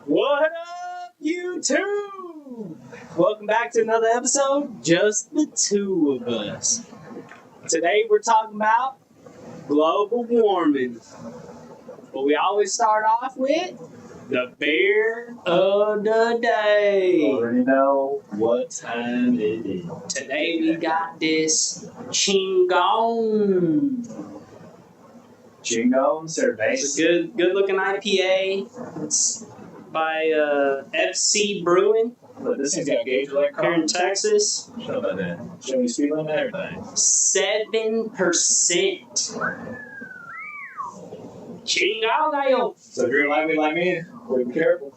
What up, YouTube? Welcome back to another episode, Just the Two of Us. Today we're talking about global warming. But we always start off with the beer of the day. You already know what time it is. Today we got this Chingon. Chingon It's a Cerveza. good looking IPA. It's by FC Brewing Look, this thing's got a gauge like here in Texas. Show about that. Show me speed limit and everything. 7%. Chingon. So if you're like me, be careful.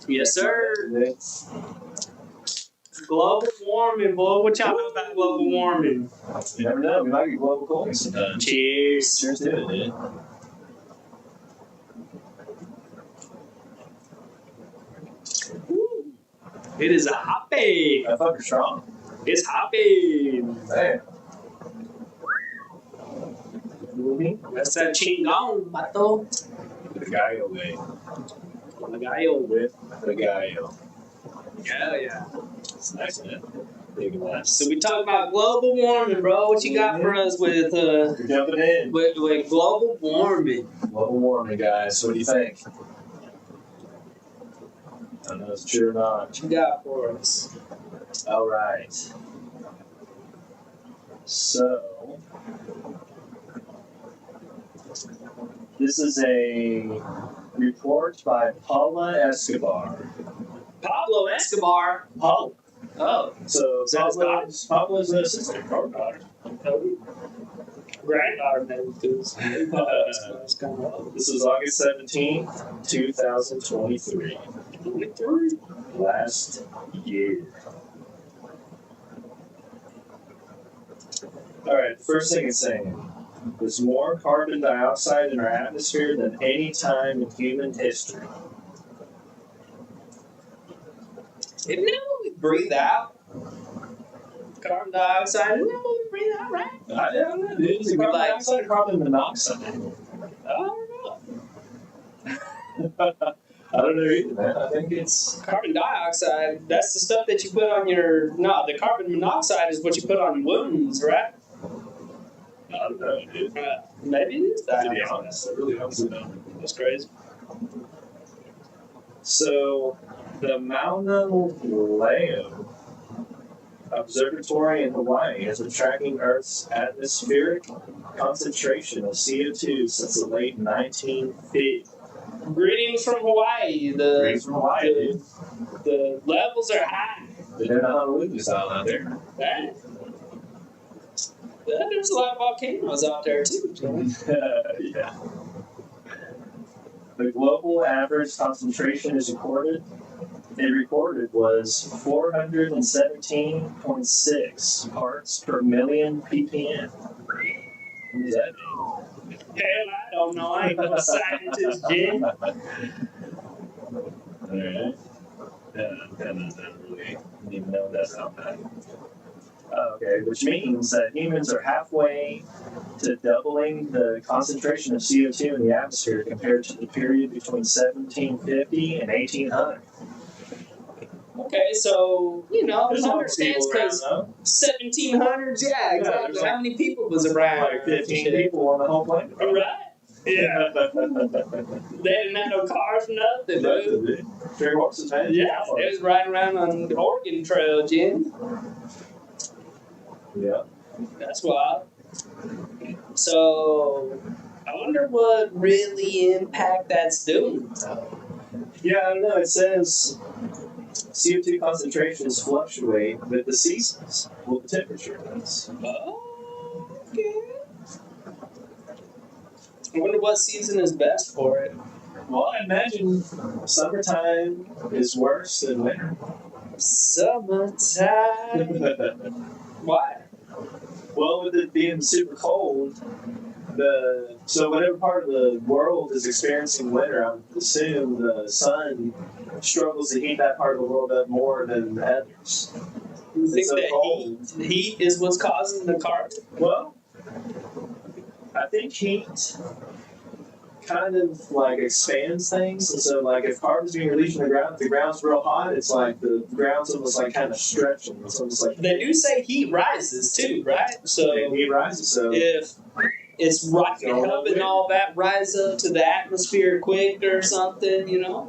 Yes, sir. It's, Global warming, boy. What y'all know about global warming? you never know. We might get global cooling sometimes. Cheers. Cheers to it, dude. Woo. It is a hoppy. That fucker's strong. It's hoppy. Hey. That's that Chingon, bato. The gallo way. Gallo. With the gallo. Yeah. It's nice, isn't it? Big and nice. So we talk about global warming, bro. What you got for us with You're jumping in. with global warming? Global warming, guys. What do you think? I don't know if it's true or not. What you got for us? All right. So, this is a report by Paula Escobar. Pablo Escobar. Paula. Oh, So, Is that his daughter? Paula's assistant, or daughter. granddaughter maybe because it's kind of old. This is August 17th, 2023. Last year. Alright, the first thing it's saying, there's more carbon dioxide in our atmosphere than any time in human history. Isn't that what we breathe out? Carbon dioxide. Isn't that what we breathe out, right? I don't know, dude. Is it carbon dioxide or carbon monoxide? I don't know. I don't know either, man. I think it's... Carbon dioxide, that's the stuff that you put on your... No, the carbon monoxide is what you put on wounds, right? I don't know, dude. Maybe it is To be dioxide. honest, I really don't know. That's crazy. So, the Mauna Leo Observatory in Hawaii has been tracking Earth's atmospheric concentration of CO2 since the late 1950s. Greetings from Hawaii. Greetings from Hawaii, dude. The levels are high. They're doing a Honolulu style out there. Right? There's a lot of volcanoes out there too. Yeah. The global average concentration is recorded was 417.6 parts per million ppm. What does that mean? Hell, I don't know. I ain't no scientist, Jim. Alright. Yeah, I don't really even know that's out there. Okay, which means that humans are halfway to doubling the concentration of CO2 in the atmosphere compared to the period between 1750 and 1800. Okay, so, you know, There's it a lot of understands people around, because though. 1700s, yeah, exactly. there's How many people was around? Like 15 people on the whole planet. All right. Yeah. They didn't have no cars or nothing, dude. Three horses, man. Yeah, they was riding around on the Oregon Trail, Jim. Yeah. That's wild. So, I wonder what really impact that's doing. Yeah, I don't know. It says CO2 concentrations fluctuate with the seasons, with the temperature does. Oh, okay. I wonder what season is best for it. Well, I imagine summertime is worse than winter. Summertime. Why? Well, with it being super cold, so whatever part of the world is experiencing winter, I would assume the sun struggles to heat that part of the world up more than the others. You think so that cold. heat is what's causing the carbon? Well, I think heat kind of like expands things. And so like if carbon's being released from the ground, if the ground's real hot, it's like the ground's almost like kind of stretching. It's almost like They do say heat rises too, right? So heat rises. So if it's rocket helping all that rise up to the atmosphere quick or something, you know?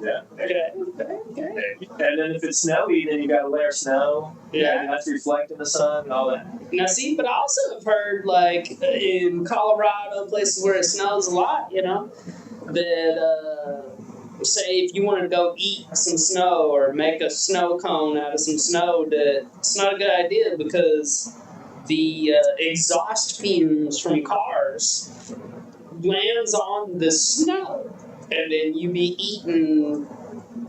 yeah. Okay. And then if it's snowy, then you got a layer of snow. Yeah. And that's reflecting the sun and all that. Now, see, but I also have heard, like, in Colorado, places where it snows a lot, you know, that, say, if you wanted to go eat some snow or make a snow cone out of some snow, that it's not a good idea because the exhaust fumes from cars lands on the snow, and then you be eating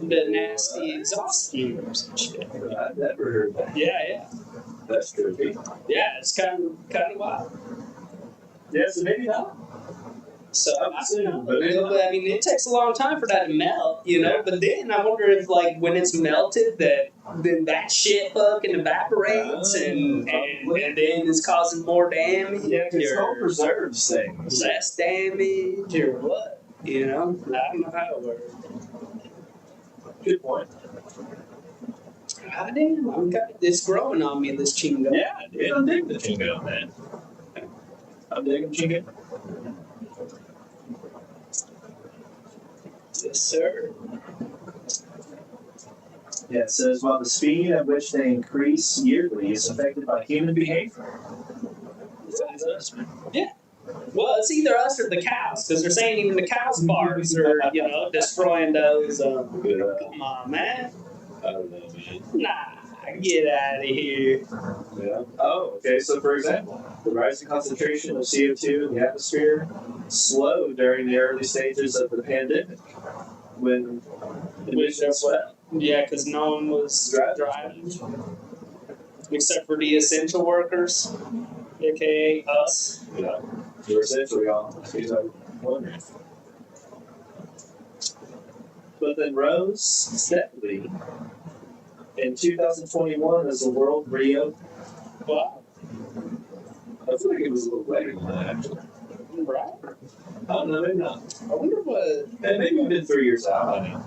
the nasty exhaust fumes and shit. I've never heard that. Yeah. That's trippy. Yeah, it's kind of wild. Yeah, so maybe not. So I don't know. But maybe not. I mean, it takes a long time for that to melt, you know. But then I wonder if, like, when it's melted, then that shit fucking evaporates and then it's causing more damage. Yeah, because or home preserves things. less damage or what, you know. I don't know how it works. Good point. God damn, it's growing on me, this chingo. Yeah, dude, I'm digging the chingo, man. I'm digging chingo. Yes, sir. Yeah, it says while the speed at which they increase yearly is affected by human behavior. Yeah. Well, it's either us or the cows, because they're saying even the cows' bars are, you know, destroying those. Come on, man. I don't know, man. Nah, get out of here. Yeah. Oh, okay. So, for example, the rising concentration of CO2 in the atmosphere slowed during the early stages of the pandemic when emissions fell. Yeah, because no one was driving. Except for the essential workers, aka us. Yeah. We're essentially all. Because I'm wondering. But then rose steadily in 2021 as the world reopened. Wow. I feel like it was a little later than that, actually. Right. I don't know, maybe not. I wonder what. Maybe we've been 3 years out. I don't know.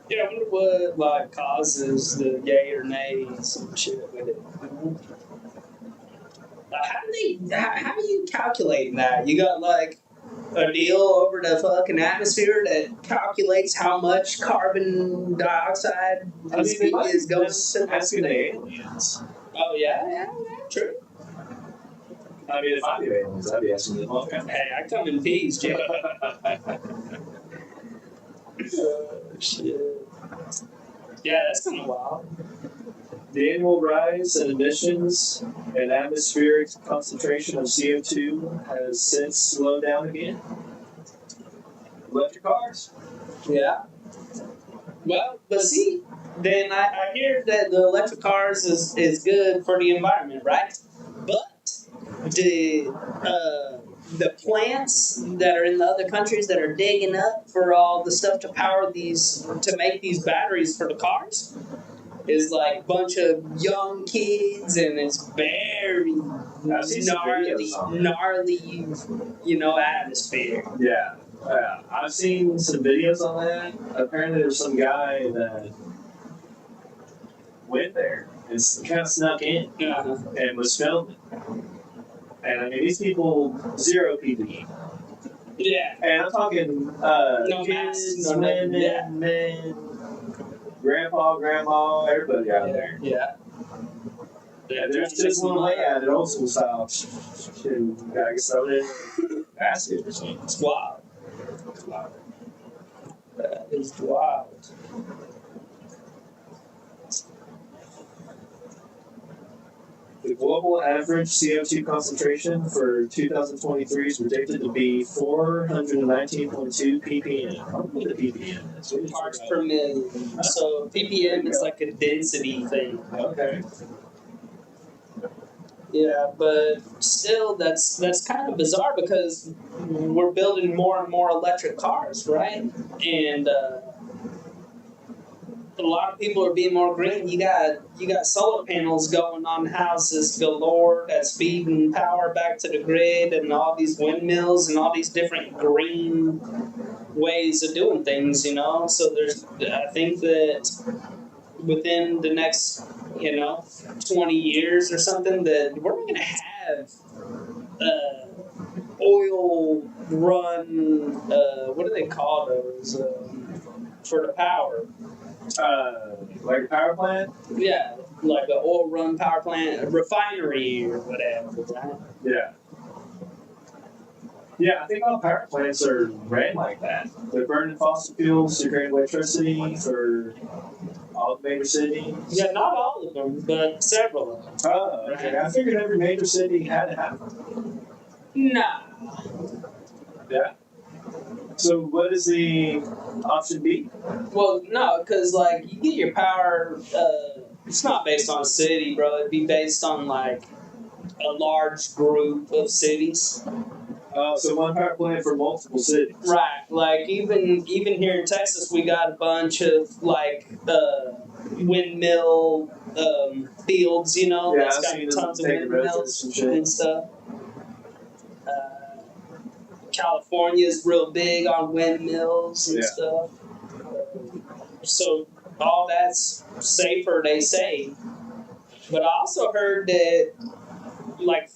Yeah, I wonder what like causes the yay or nay some shit with it. How do you calculate that? You got like a deal over the fucking atmosphere that calculates how much carbon dioxide is going to asking the aliens. Oh yeah, true. I mean, if I knew aliens, I'd be asking them all kinds of Hey, I come in peace, Jay. Shit. Yeah, that's kind of wild. The annual rise in emissions and atmospheric concentration of CO2 has since slowed down again. Electric cars. Yeah. Well, but see, then I hear that the electric cars is good for the environment, right? But the plants that are in the other countries that are digging up for all the stuff to power these, to make these batteries for the cars, is like a bunch of young kids, and it's very gnarly, you know, atmosphere. Yeah. I've seen some videos on that. Apparently, there's some guy that went there and kind of snuck in and was filming. And I mean, these people, zero PPE. Yeah. And I'm talking No kids, masks, no women, nothing. men, grandpa, grandma, everybody out there. Yeah. Yeah, there's just one way at it, old school style. Shit, gotta get thrown in basket or something. It's wild. That is wild. The global average CO2 concentration for 2023 is predicted to be 419.2 ppm. What the ppm is? Parts per million. So ppm is like a density thing. Okay. Yeah, but still, that's kind of bizarre because we're building more and more electric cars, right? And a lot of people are being more green. You got solar panels going on houses galore that's feeding power back to the grid, and all these windmills and all these different green ways of doing things. So I think that within the next 20 years or something, that we're not going to have oil run. What do they call those for the power? Like a power plant? Yeah, like an oil run power plant, a refinery or whatever. Right? Yeah. Yeah, I think all power plants are ran like that. They're burning fossil fuels to create electricity for all the major cities. Yeah, not all of them, but several of them. Oh, okay. I figured every major city had to have them. Nah. Yeah. So what is the option B? Well, no, because you get your power. It's not based on a city, bro. It'd be based on a large group of cities. Oh, so one power plant for multiple cities. Right. Even here in Texas, we got a bunch of windmill fields. Yeah, that's got tons of windmills and stuff. California's real big on windmills and stuff. So all that's safer, they say. But I also heard that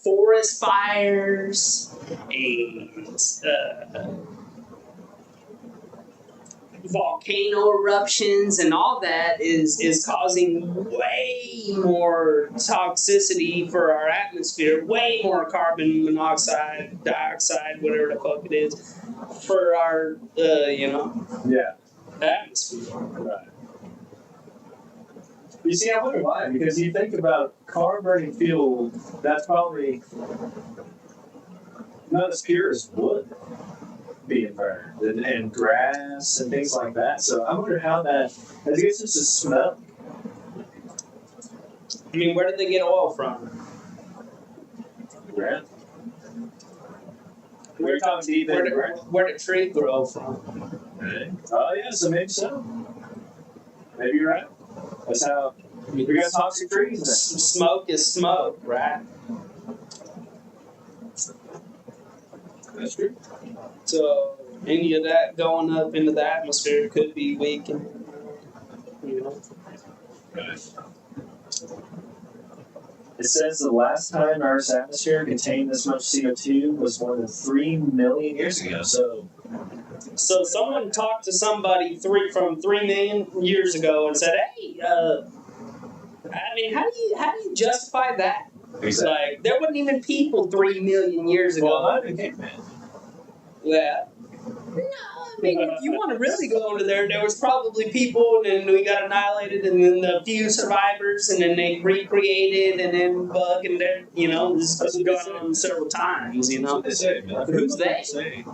forest fires and volcano eruptions and all that is causing way more toxicity for our atmosphere, way more carbon monoxide, dioxide, whatever the fuck it is, for our atmosphere. Right. You see, I wonder why. Because you think about car burning fuel, that's probably not as pure as wood being burned, and grass and things like that. So I wonder how that. I guess it's a smell. I mean, where did they get oil from? Ground. We're talking deep in the ground. Where did tree grow from? Right. Oh yeah, so maybe so. Maybe you're right. That's how we got toxic trees. Smoke is smoke, right? That's true. So any of that going up into the atmosphere could be weak, and Right. It says the last time Earth's atmosphere contained this much CO2 was more than 3 million years ago. So someone talked to somebody from 3 million years ago and said, "Hey, I mean, how do you justify that? exactly. There wasn't even people 3 million years ago." Well, I didn't get that. Yeah. No, I mean, if you want to really go into there was probably people, and then we got annihilated, and then a few survivors, and then they recreated, and then bug, and then, this has gone on several times, That's what they say, man. Who's they? The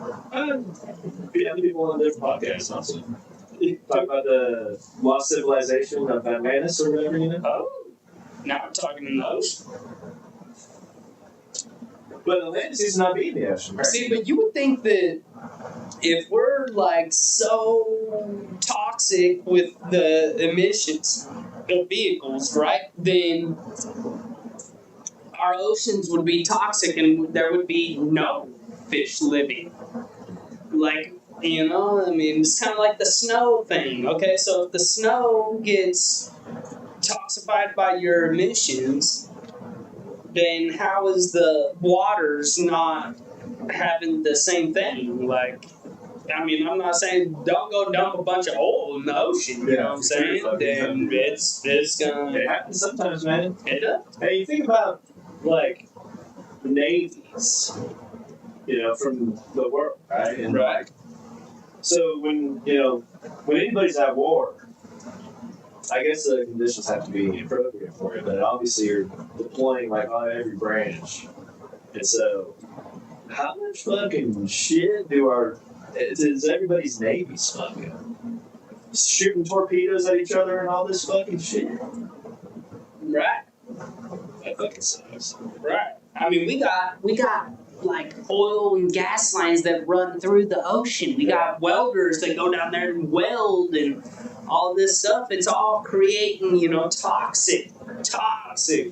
other people on different podcasts also. Talk about the lost civilization of Atlantis or whatever, Oh, now we're talking in the ocean. But Atlantis used to not be in the ocean. Right? See, but you would think that if we're so toxic with the emissions of vehicles, right, then our oceans would be toxic and there would be no fish living. I mean, it's kind of like the snow thing. Okay, so if the snow gets toxified by your emissions, then how is the waters not having the same thing? I mean, I'm not saying don't go dump a bunch of oil in the ocean, you know what I'm saying? Then it's gonna... It happens sometimes, man. It does. Hey, you think about, navies, from the world, right? And Right. So when anybody's at war, I guess the conditions have to be appropriate for it, but obviously you're deploying on every branch. And so, how much fucking shit does everybody's navy smoking? Shooting torpedoes at each other and all this fucking shit? Right. That fucking sucks. Right. I mean, we got like oil and gas lines that run through the ocean. We got welders that go down there and weld and all this stuff. It's all creating, toxic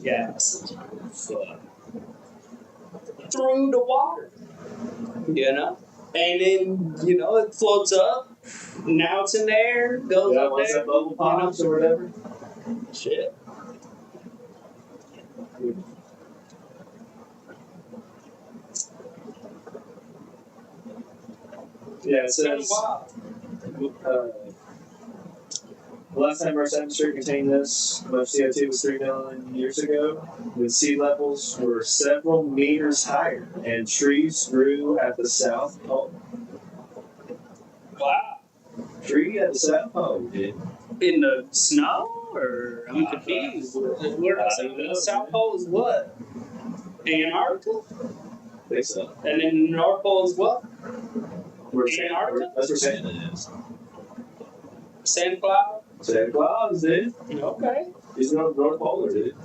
gas through the water. And then, it floats up. Now it's in the air, goes up once there. that bubble pops or whatever. Shit. Yeah, it Kind of says wild. the last time Earth's atmosphere contained this much CO2 was 3 million years ago, when sea levels were several meters higher and trees grew at the South Pole. Wow. Tree at the South Pole, dude. In the snow, or I'm confused. Where the South Pole is what? Antarctica? I think so. And then the North Pole is what? Antarctica? That's where Santa is. Santa Claus? Santa Claus, dude. Okay. He's North Polar, dude.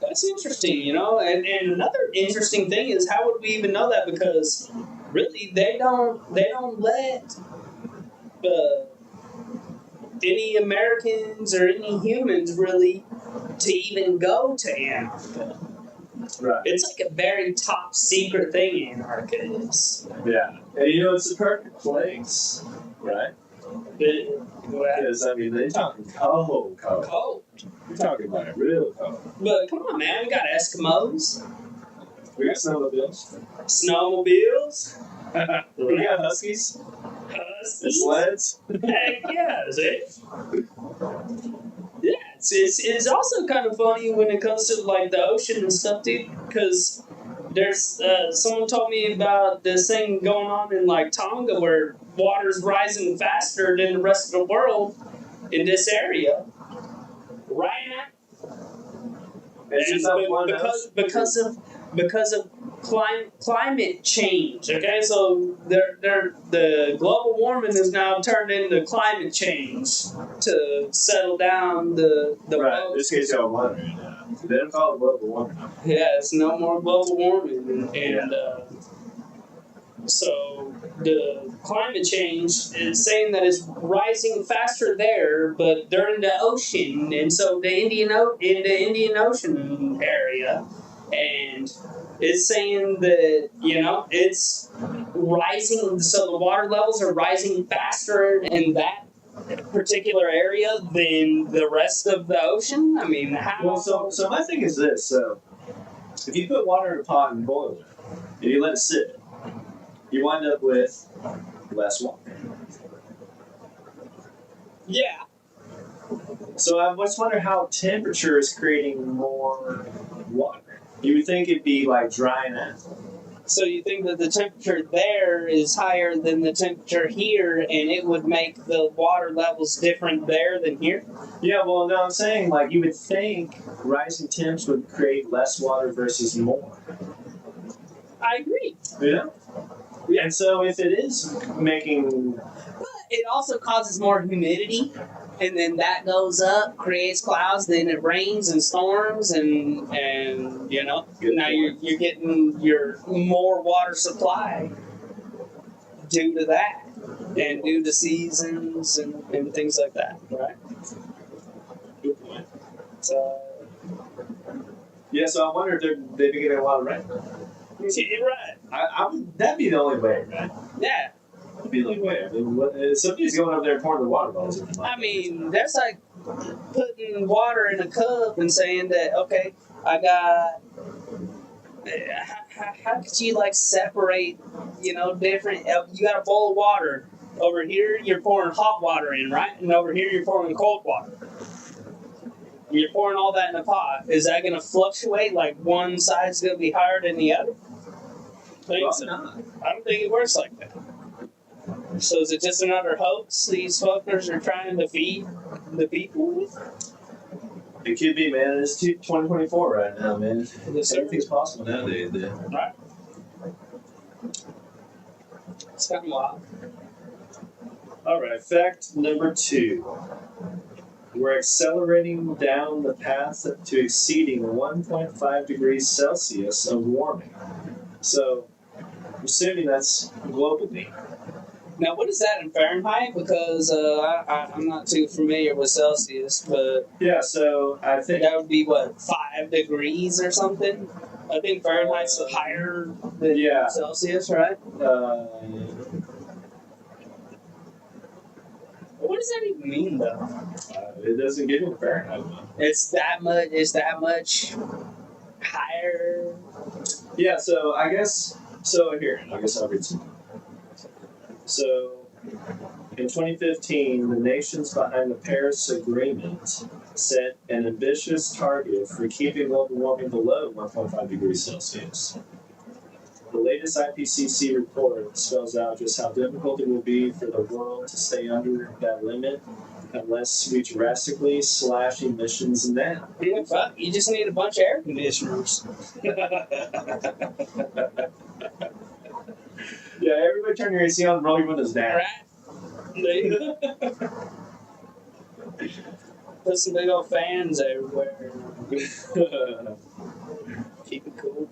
That's interesting, And another interesting thing is, how would we even know that? Because really, they don't let any Americans or any humans really to even go to Antarctica. Right. It's like a very top secret thing, Antarctica is. Yeah. And it's the perfect place, right? Because, they're talking cold. Cold. You're talking about it real cold. But come on, man, we got Eskimos, We got snowmobiles. snowmobiles, We got huskies. And huskies. sleds. Heck yeah, see? Yeah, it's also kind of funny when it comes to like the ocean and stuff, dude. Because there's someone told me about this thing going on in like Tonga where water's rising faster than the rest of the world in this area right now. It's just not one Because of climate change. Okay, so the global warming has now turned into climate change to settle down the right. boat. This case y'all wondering. They don't call it global warming. Yeah, it's no more global warming, and so the climate change is saying that it's rising faster there, but they're in the ocean, and so the Indian Ocean area, and it's saying that it's rising, so the water levels are rising faster in that particular area than the rest of the ocean. I mean, how? Well, so my thing is this. So, if you put water in a pot and boil it, and you let it sit, you wind up with less water. Yeah. So I just wonder how temperature is creating more water. You would think it'd be like drying out. So you think that the temperature there is higher than the temperature here, and it would make the water levels different there than here? Yeah, well, no, I'm saying like you would think rising temps would create less water versus more. I agree. Yeah. And so if it is making, But it also causes more humidity, and then that goes up, creates clouds, then it rains and storms, and now you're getting your more water supply due to that, and due to seasons and things like that, right? good point. So, Yeah, so I wonder if they'd be getting a lot of rain. you're right. I would, that'd be the only way, right? Yeah. That'd be the only way. I mean, somebody's going up there and pouring the water bottles in. I mean, that's like putting water in a cup and saying that, okay, I got. How could you like separate, different? You got a bowl of water. Over here, you're pouring hot water in, right? And over here, you're pouring cold water. You're pouring all that in a pot. Is that going to fluctuate? Like one side's going to be higher than the other? I don't think it works like that. So is it just another hoax these fuckers are trying to feed the people with? It could be, man. It's 2024 right now, man. Yes, sir. Everything's possible nowadays, dude. Right. It's kind of wild. All right, fact number 2. We're accelerating down the path to exceeding 1.5 degrees Celsius of warming. So, I'm assuming that's globally. Now, what is that in Fahrenheit? Because I'm not too familiar with Celsius, but Yeah, so I think that would be what, 5 degrees or something? I think Fahrenheit's higher than yeah. Celsius, right? What does that even mean, though? It doesn't give you Fahrenheit. It's that much. It's that much higher. Yeah, so I guess here. I guess I'll read some. So in 2015, the nations behind the Paris Agreement set an ambitious target for keeping global warming below 1.5 degrees Celsius. The latest IPCC report spells out just how difficult it will be for the world to stay under that limit unless we drastically slash emissions now. Yeah, fuck, you just need a bunch of air conditioners. Yeah, everybody turn your AC on and roll your windows down. Right? Put some big old fans everywhere. Keep it cool.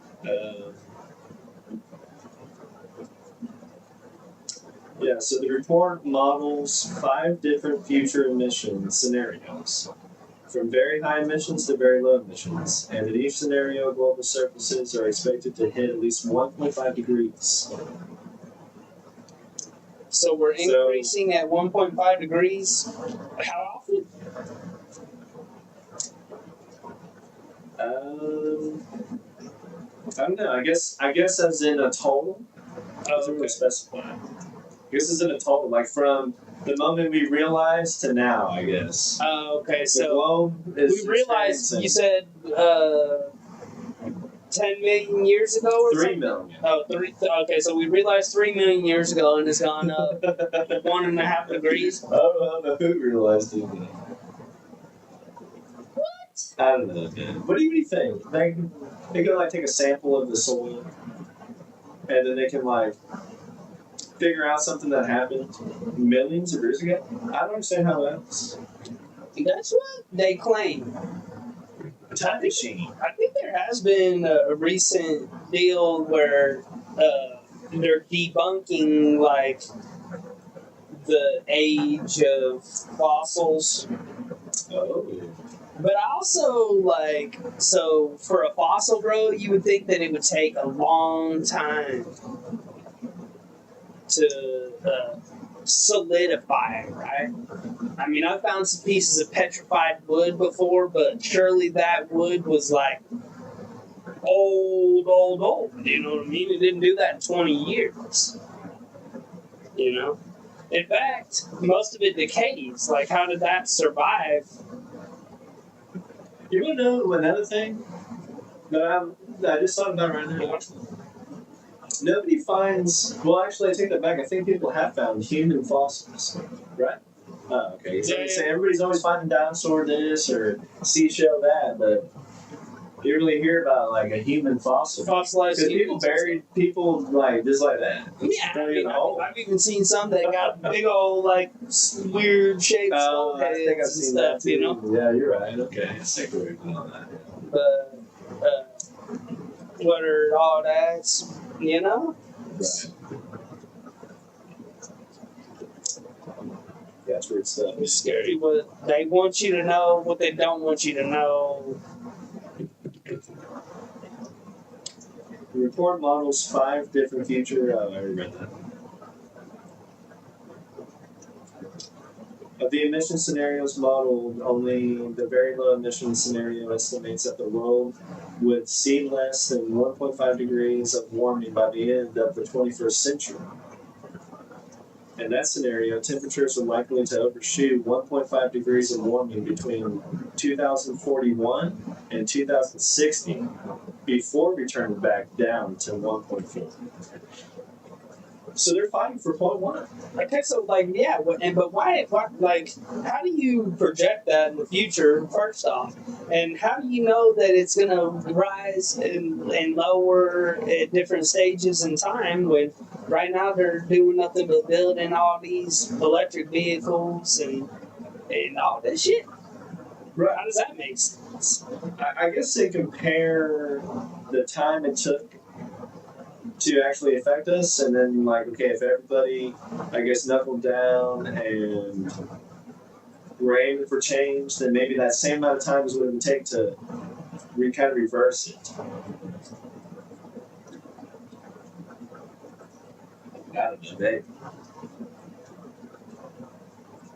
Yeah, so the report models 5 different future emission scenarios, from very high emissions to very low emissions. And in each scenario, global surfaces are expected to hit at least 1.5 degrees. So we're increasing at 1.5 degrees. How often? I don't know. I guess as in a total. Oh, okay. Specify. I guess as in a total, like from the moment we realized to now. I guess. Oh, okay. The So globe is we realized. You said 10 million years ago, or 3 something? million. Oh, three. Okay, so we realized 3 million years ago, and it's gone up 1.5 degrees. I don't know who realized it. What? I don't know, man. What do you think? They can like take a sample of the soil, and then they can like figure out something that happened millions of years ago. I don't understand how that's. That's what they claim. A time machine. I think there has been a recent deal where they're debunking like the age of fossils. Oh. But I also like, so for a fossil, bro, you would think that it would take a long time to solidify, right? I mean, I've found some pieces of petrified wood before, but surely that wood was like old. You know what I mean? It didn't do that in 20 years. You know? In fact, most of it decays. Like, how did that survive? You want to know another thing that I just thought about right now? Nobody finds. Well, actually, I take that back. I think people have found human fossils, right? Oh, okay. So everybody's always finding dinosaur this or seashell that, but you really hear about like a human fossil. Fossilized Because people buried people like just like that. Yeah, I mean, I've even seen some that got big old like weird shaped skull heads I think I've seen that too. You know? Yeah, you're right. Okay, I think we're on that. But what are all that? You know? Right. Yeah, it's weird stuff. It's scary what they want you to know, what they don't want you to know. The report models 5 different future. Oh, I already read that. Of the emission scenarios modeled, only the very low emission scenario estimates that the world would see less than 1.5 degrees of warming by the end of the 21st century. In that scenario, temperatures are likely to overshoot 1.5 degrees of warming between 2041 and 2060 before returning back down to 1.4. So they're fighting for 0.1. Okay, so like, yeah, but why, like, how do you project that in the future, first off? And how do you know that it's going to rise and lower at different stages in time when right now they're doing nothing but building all these electric vehicles and all this shit? Right. How does that make sense? I guess they compare the time it took to actually affect us, and then like, okay, if everybody, I guess, knuckled down and were aiming for change, then maybe that same amount of time is what it would take to kind of reverse it. I don't know, maybe.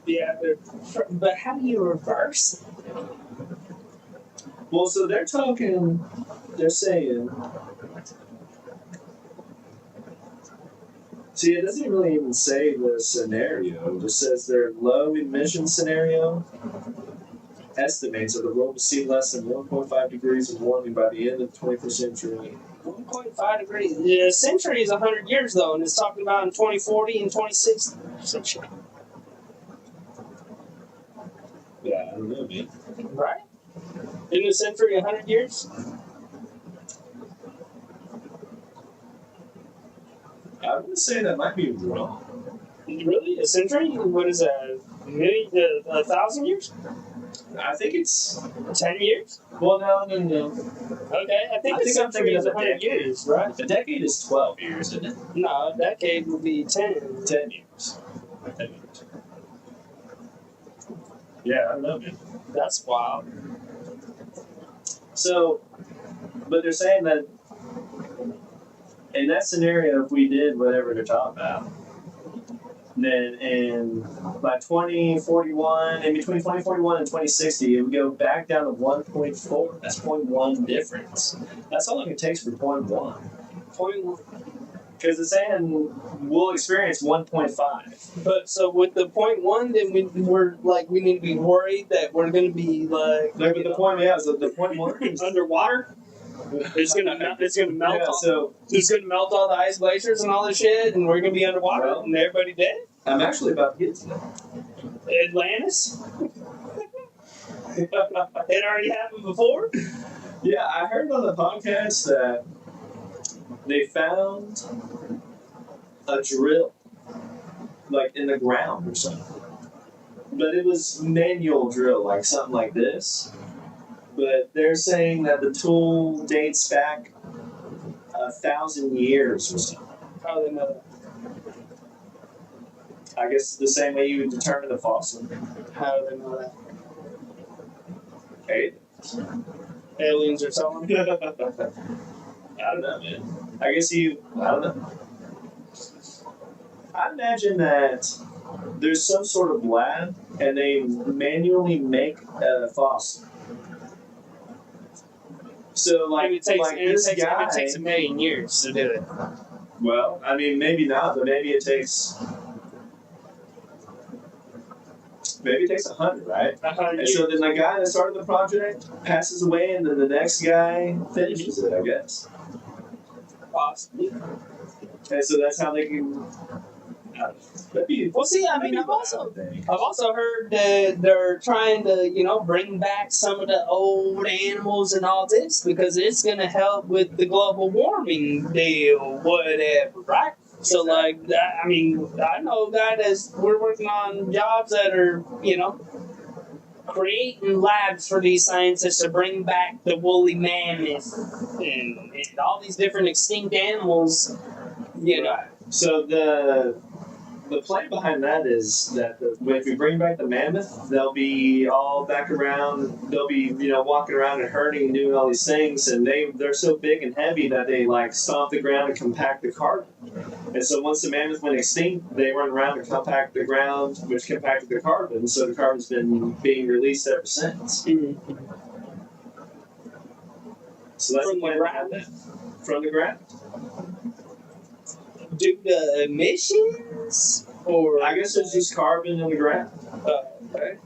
Yeah, but how do you reverse it? Well, so they're saying, see, it doesn't really even say the scenario. It just says their low emission scenario estimates that the world will see less than 1.5 degrees of warming by the end of the 21st century. 1.5 degrees. The century is 100 years, though, and it's talking about in 2040 and 2060. Some shit. Yeah, I don't know, man. Right? Isn't the century 100 years? I would say that might be wrong. Really? A century? What is that? 1,000 years? I think it's 10 years? well, no. Okay, I think the century is 100 years, right? A decade is 12 years, isn't it? No, a decade would be 10. 10 years. 10 years. Yeah, I don't know, man. That's wild. So, but they're saying that in that scenario, if we did whatever they're talking about, then by 2041, in between 2041 and 2060, it would go back down to 1.4. That's 0.1 difference. That's how long it takes for 0.1. 0.1. Because it's saying we'll experience 1.5. But so with the 0.1, then we need to be worried that we're going to be like But the point, yeah, so the 0.1 is underwater. It's gonna melt. It's gonna melt. yeah, so It's gonna melt all the ice glaciers and all this shit, and we're gonna be underwater, Well, and everybody dead. I'm actually about to get to that. Atlantis. It already happened before. Yeah, I heard on the podcast that they found a drill, like in the ground or something. But it was manual drill, like something like this. But they're saying that the tool dates back 1,000 years or something. How do they know that? I guess the same way you would determine a fossil. How do they know that? Hey. Aliens or something? I don't know, man. I guess I don't know. I imagine that there's some sort of lab and they manually make a fossil. So, like, it takes a million years to do it. Well, I mean, maybe not, but maybe it takes 100, right? 100 And years. so then the guy that started the project passes away, and then the next guy finishes it, I guess. Possibly. And so that's how they can. Well, see, I mean, I've also heard that they're trying to, bring back some of the old animals and all this because it's going to help with the global warming deal, whatever, right? So, like, I mean, I know a guy we're working on jobs that are, creating labs for these scientists to bring back the woolly mammoth and all these different extinct animals, Right. So the plan behind that is that if we bring back the mammoth, they'll be all back around. They'll be walking around and herding and doing all these things, and they're so big and heavy that they like stomp the ground and compact the carbon. And so once the mammoth went extinct, they run around and compact the ground, which compacted the carbon. So the carbon's been being released ever since. Mm-hmm. So that's From the plan the behind that. From the ground. Due to emissions, or I guess it's just carbon in the ground. Okay.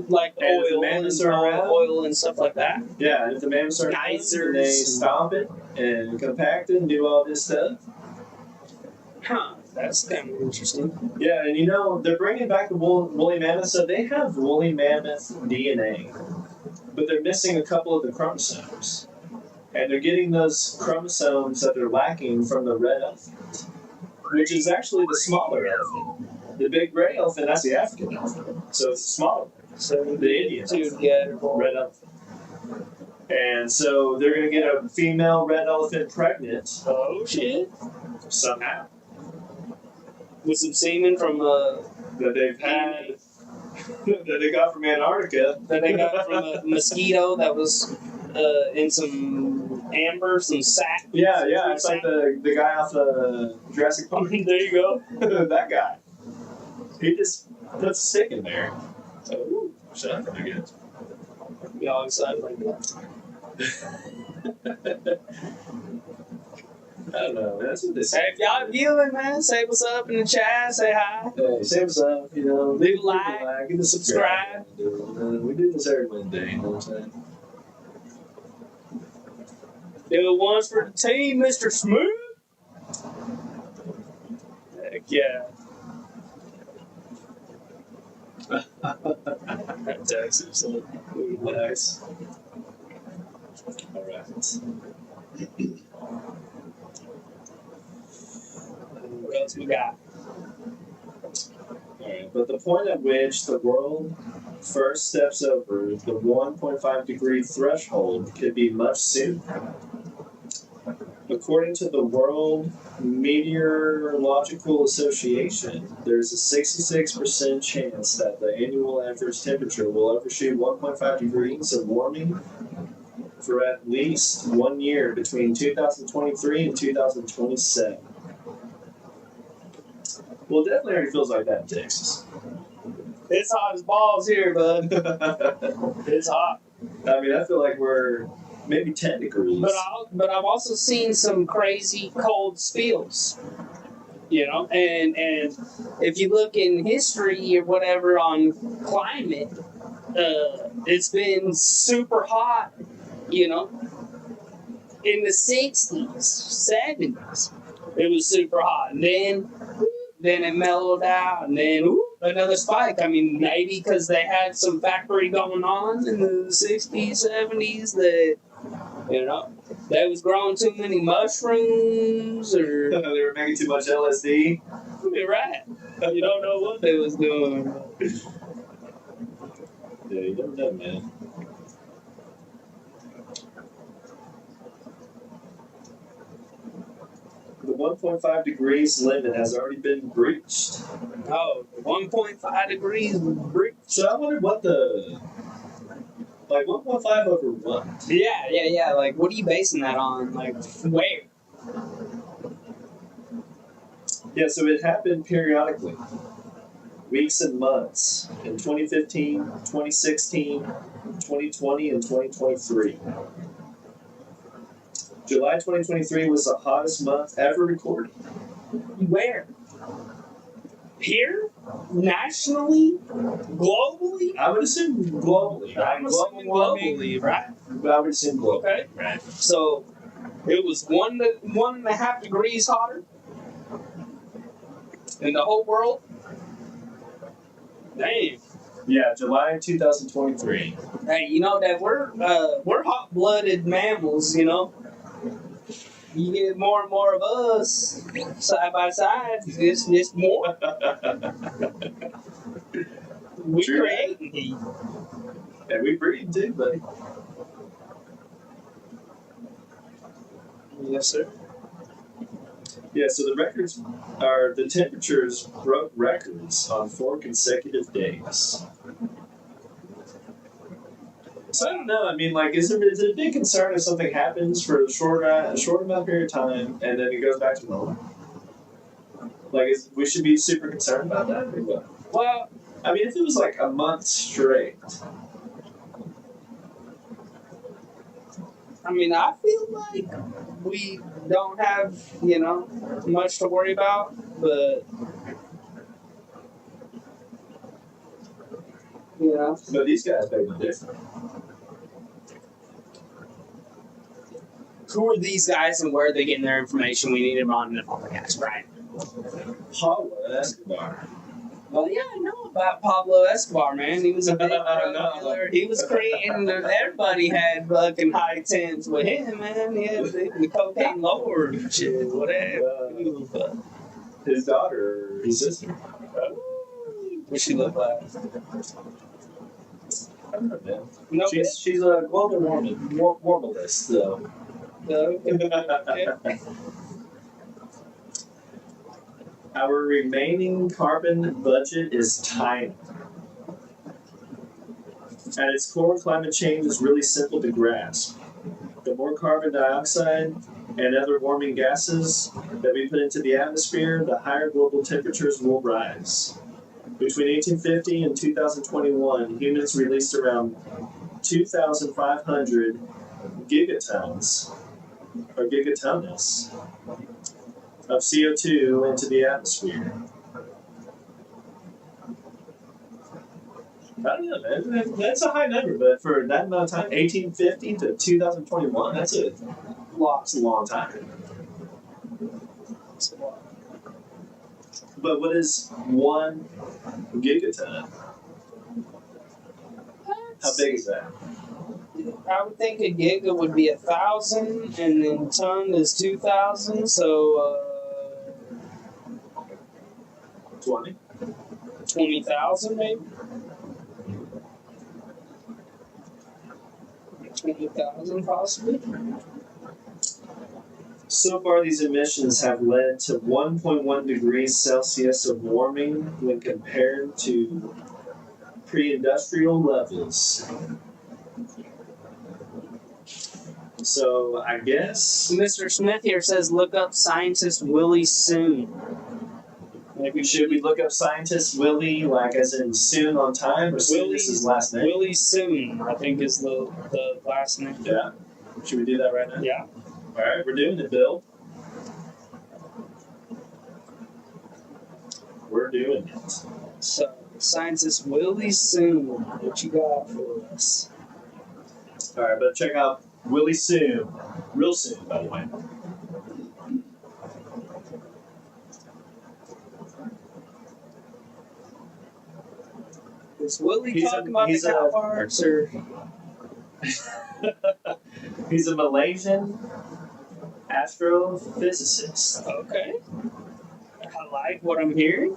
Like And if the oil mammoths and are around, oil and stuff like that. Yeah, and if the mammoths are Geysers. they stomp it and compact it and do all this stuff. Huh. That's kind of interesting. Yeah, and they're bringing back the woolly mammoth, so they have woolly mammoth DNA, but they're missing a couple of the chromosomes. And they're getting those chromosomes that they're lacking from the red elephant, which is actually the smaller elephant. The big gray elephant, that's the African elephant. So it's the smaller one. So The Indian together. red elephant. And so they're going to get a female red elephant pregnant. Oh shit. somehow with some semen from that they've had that they got from Antarctica. that they got from a mosquito that was in some amber, some sack. Yeah, it's like the guy off Jurassic Park. There you go. That guy. He just puts a stick in there. So, ooh, shut up, I guess. Be all excited like that. I don't know. That's what they Hey, say. if y'all viewing, man, say what's up in the chat. Say hi. Hey, say what's up, you know. Leave a like, give a subscribe. We do this every Wednesday, you know what I'm saying? Do it once for the team, Mr. Smooth. Heck yeah. Texas. Nice. Alright. What else we got? Alright, but the point at which the world first steps over the 1.5 degree threshold could be much sooner. According to the World Meteorological Association, there's a 66% chance that the annual average temperature will overshoot 1.5 degrees of warming for at least 1 year between 2023 and 2027. Well, it definitely already feels like that in Texas. It's hot as balls here, bud. It's hot. I mean, I feel like we're maybe 10 degrees. But I've also seen some crazy cold spills. You know, and if you look in history or whatever on climate, it's been super hot, you know. In the 60s, 70s, it was super hot. And then it mellowed out, and then another spike. I mean, maybe because they had some factory going on in the 60s, 70s that, you know, they was growing too many mushrooms or... They were making too much LSD. You're right. You don't know what they was doing. Yeah, you never know, man. The 1.5 degrees limit has already been breached. Oh, 1.5 degrees breach. So I wonder what the... Like, 1.5 over what? Yeah. Like, what are you basing that on? Like, where? Yeah, so it happened periodically. Weeks and months. In 2015, 2016, 2020, and 2023. July 2023 was the hottest month ever recorded. Where? Here? Nationally? Globally? I would assume globally. I'm assuming globally, right? But I would assume globally. Okay. Right. So, it was 1.5 degrees hotter in the whole world? Dang. Yeah, July 2023. Hey, you know that we're hot-blooded mammals, you know? You get more and more of us side by side. It's more. We True. creating heat. And we breathe too, buddy. Yes, sir. Yeah, so the temperatures broke records on 4 consecutive days. So I don't know. I mean, like, is it a big concern if something happens for a short amount of period of time and then it goes back to normal? Like, we should be super concerned about that, or what? Well, I mean, if it was like a month straight. I mean, I feel like we don't have, you know, much to worry about, but, you know. But these guys make it different. Who are these guys and where are they getting their information? We need them on the podcast, right? Pablo Escobar. Well, yeah, I know about Pablo Escobar, man. He was a big drug dealer. He was creating, everybody had fucking high tens with him, man. He had the cocaine lord and shit, whatever. His daughter, his sister. What she look like? I don't know, man. No, She's a global warmalist, though. no. Our remaining carbon budget is tiny. At its core, climate change is really simple to grasp. The more carbon dioxide and other warming gases that we put into the atmosphere, the higher global temperatures will rise. Between 1850 and 2021, humans released around 2,500 gigatons or gigatonnes of CO2 into the atmosphere. I don't know, man. That's a high number, but for that amount of time, 1850 to 2021, that's a long time. But what is 1 gigaton? How big is that? I would think a giga would be 1,000, and then ton is 2,000. So 20? 20,000 maybe. 20,000 possibly. So far, these emissions have led to 1.1 degrees Celsius of warming when compared to pre-industrial levels. So I guess Mr. Smith here says look up scientist Willie Soon. maybe should we look up scientist Willie, like as in soon on time, or soon is his last name? Willie Soon, I think is the last name. Yeah. Should we do that right now? Yeah. All right, we're doing it, Bill. We're doing it. So scientist Willie Soon, what you got for us? All right, but check out Willie soon, real soon, by the way. Is Willie talking about the cow parts, or He's a Malaysian astrophysicist. okay? I like what I'm hearing.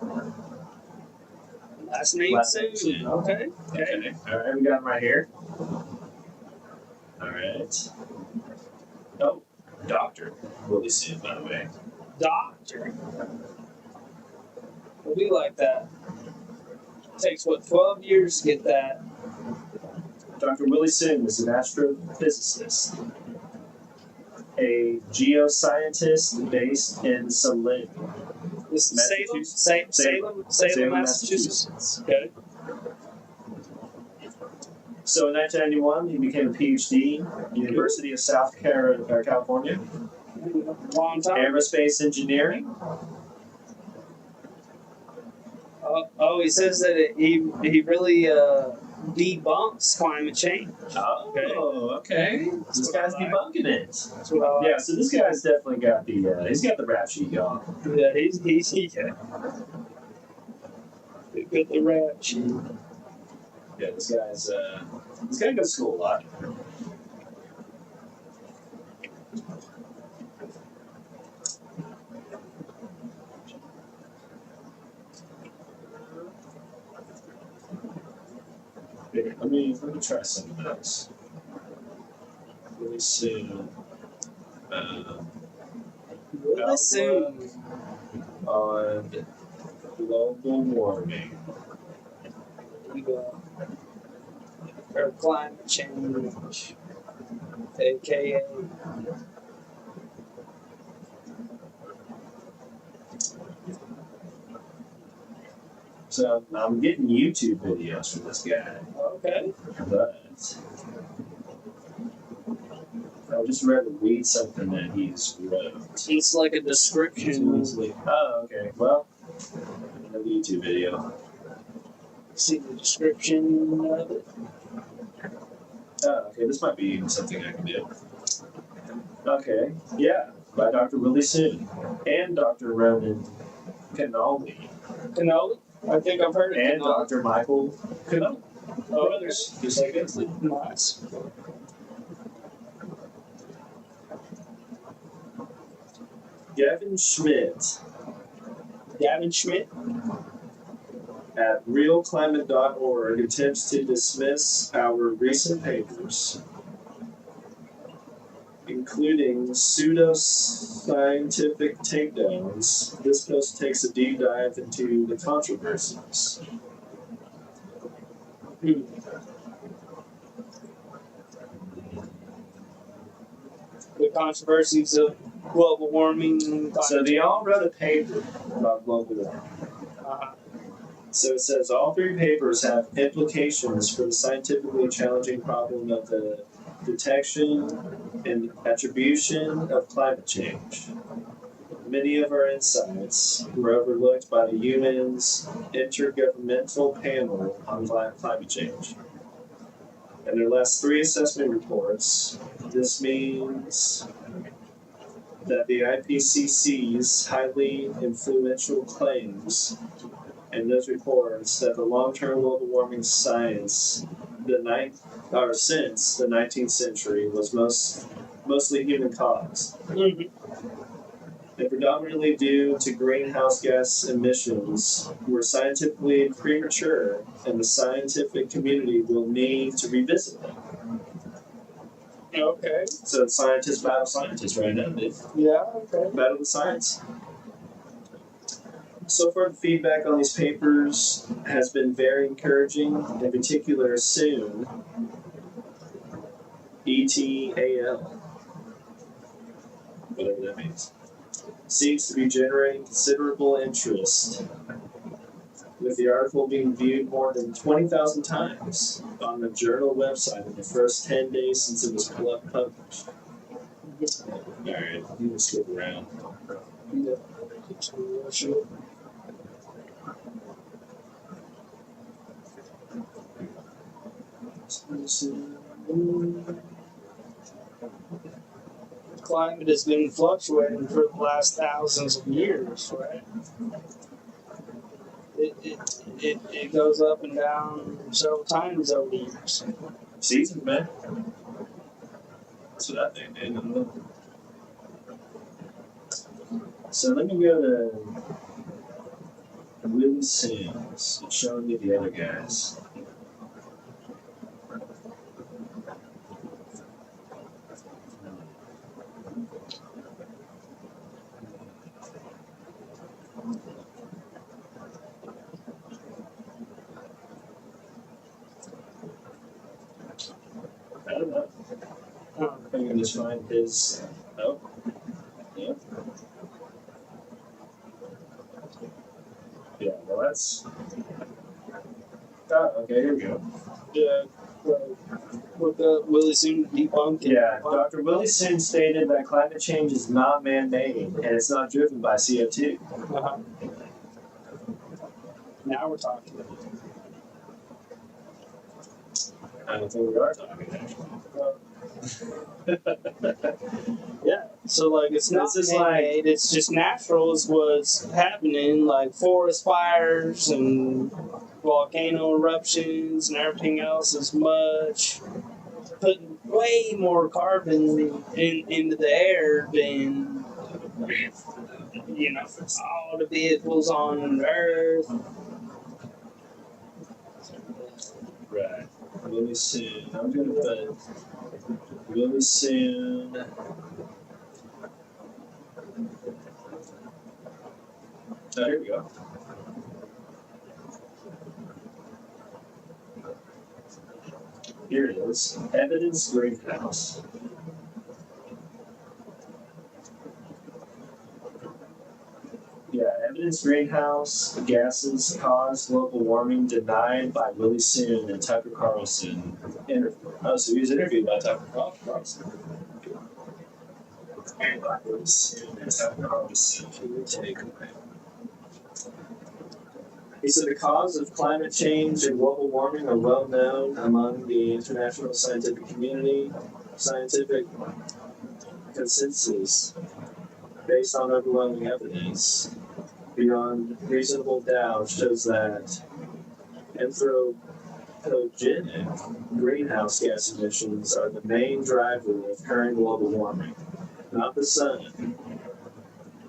Last name Soon. Okay. Okay. All right, we got him right here. All right. Oh, Doctor Willie Soon, by the way. Doctor. We'll be like that. Takes what, 12 years to get that. Dr. Willie Soon is an astrophysicist, a geoscientist based in Salem, This is Salem, Massachusetts. Okay. So in 1991, he became a PhD, University of South California, Long time. aerospace engineering. Oh, he says that he really debunks climate change. Oh, okay. This guy's debunking it. That's what I like. Yeah, so this guy's definitely got the he's got the rap sheet going. Yeah, he's got the rap sheet. Yeah, this guy goes to school a lot. Here, let me try some of those. Really soon. Really soon. On global warming. Or climate change, aka. So I'm getting YouTube videos from this guy, Okay. but I'll just rather read something that he's wrote. It's like a description. Oh, okay. Well, another YouTube video. See the description of it. Oh, okay. This might be something I can do. Okay. Yeah, by Dr. Willie Soon and Dr. Ronan Canoli. Canola? I think I've heard of And canola. Dr. Michael Canoli. Oh, Brothers, just like this. nice. Gavin Schmidt Gavin Schmidt. at realclimate.org attempts to dismiss our recent papers, including pseudoscientific takedowns. This post takes a deep dive into the controversies. The controversies of global warming. So they all wrote a paper about global warming. Uh, So it says all three papers have implications for the scientifically challenging problem of the detection and attribution of climate change. Many of our insights were overlooked by the UN's Intergovernmental Panel on Climate Change. In their last three assessment reports, this means that the IPCC's highly influential claims in those reports that the long-term global warming science since the 19th century was mostly human caused. And predominantly due to greenhouse gas emissions were scientifically premature, and the scientific community will need to revisit them. okay. So scientists battle scientists right now, dude. Yeah, okay. Battle the science. So far, the feedback on these papers has been very encouraging, in particular soon, ETAL, whatever that means, seems to be generating considerable interest, with the article being viewed more than 20,000 times on the journal website in the first 10 days since it was published. Alright, I'm going to skip around. Climate has been fluctuating for the last thousands of years, right? It goes up and down several times over the years. Seasons, man. That's what I think, dude. So let me go to Willie Sims, showing you the other guys. I don't know. I can just find his. Oh. Yeah. Yeah, well, that's. Oh, okay, here we go. Yeah, with the Willie Soon debunked. Yeah, Dr. Willie Soon stated that climate change is not man-made and it's not driven by CO2. Uh-huh. Now we're talking. I don't think we are talking, actually. Yeah, so like it's not It's just man-made, it's just natural is what's happening, like forest fires and volcano eruptions and everything else is putting way more carbon into the air than all the vehicles on Earth. Right. Willie Soon. I'm going to put Willie Soon. Oh, here we go. Here it is. Evidence greenhouse. Yeah, evidence greenhouse gases cause global warming denied by Willie Soon and Tucker Carlson. Oh, so he was interviewed by Tucker Carlson. And by Willie Soon and Tucker Carlson. He said the cause of climate change and global warming are well known among the international scientific community. Scientific consensus based on overwhelming evidence beyond reasonable doubt shows that anthropogenic greenhouse gas emissions are the main driver of current global warming, not the sun.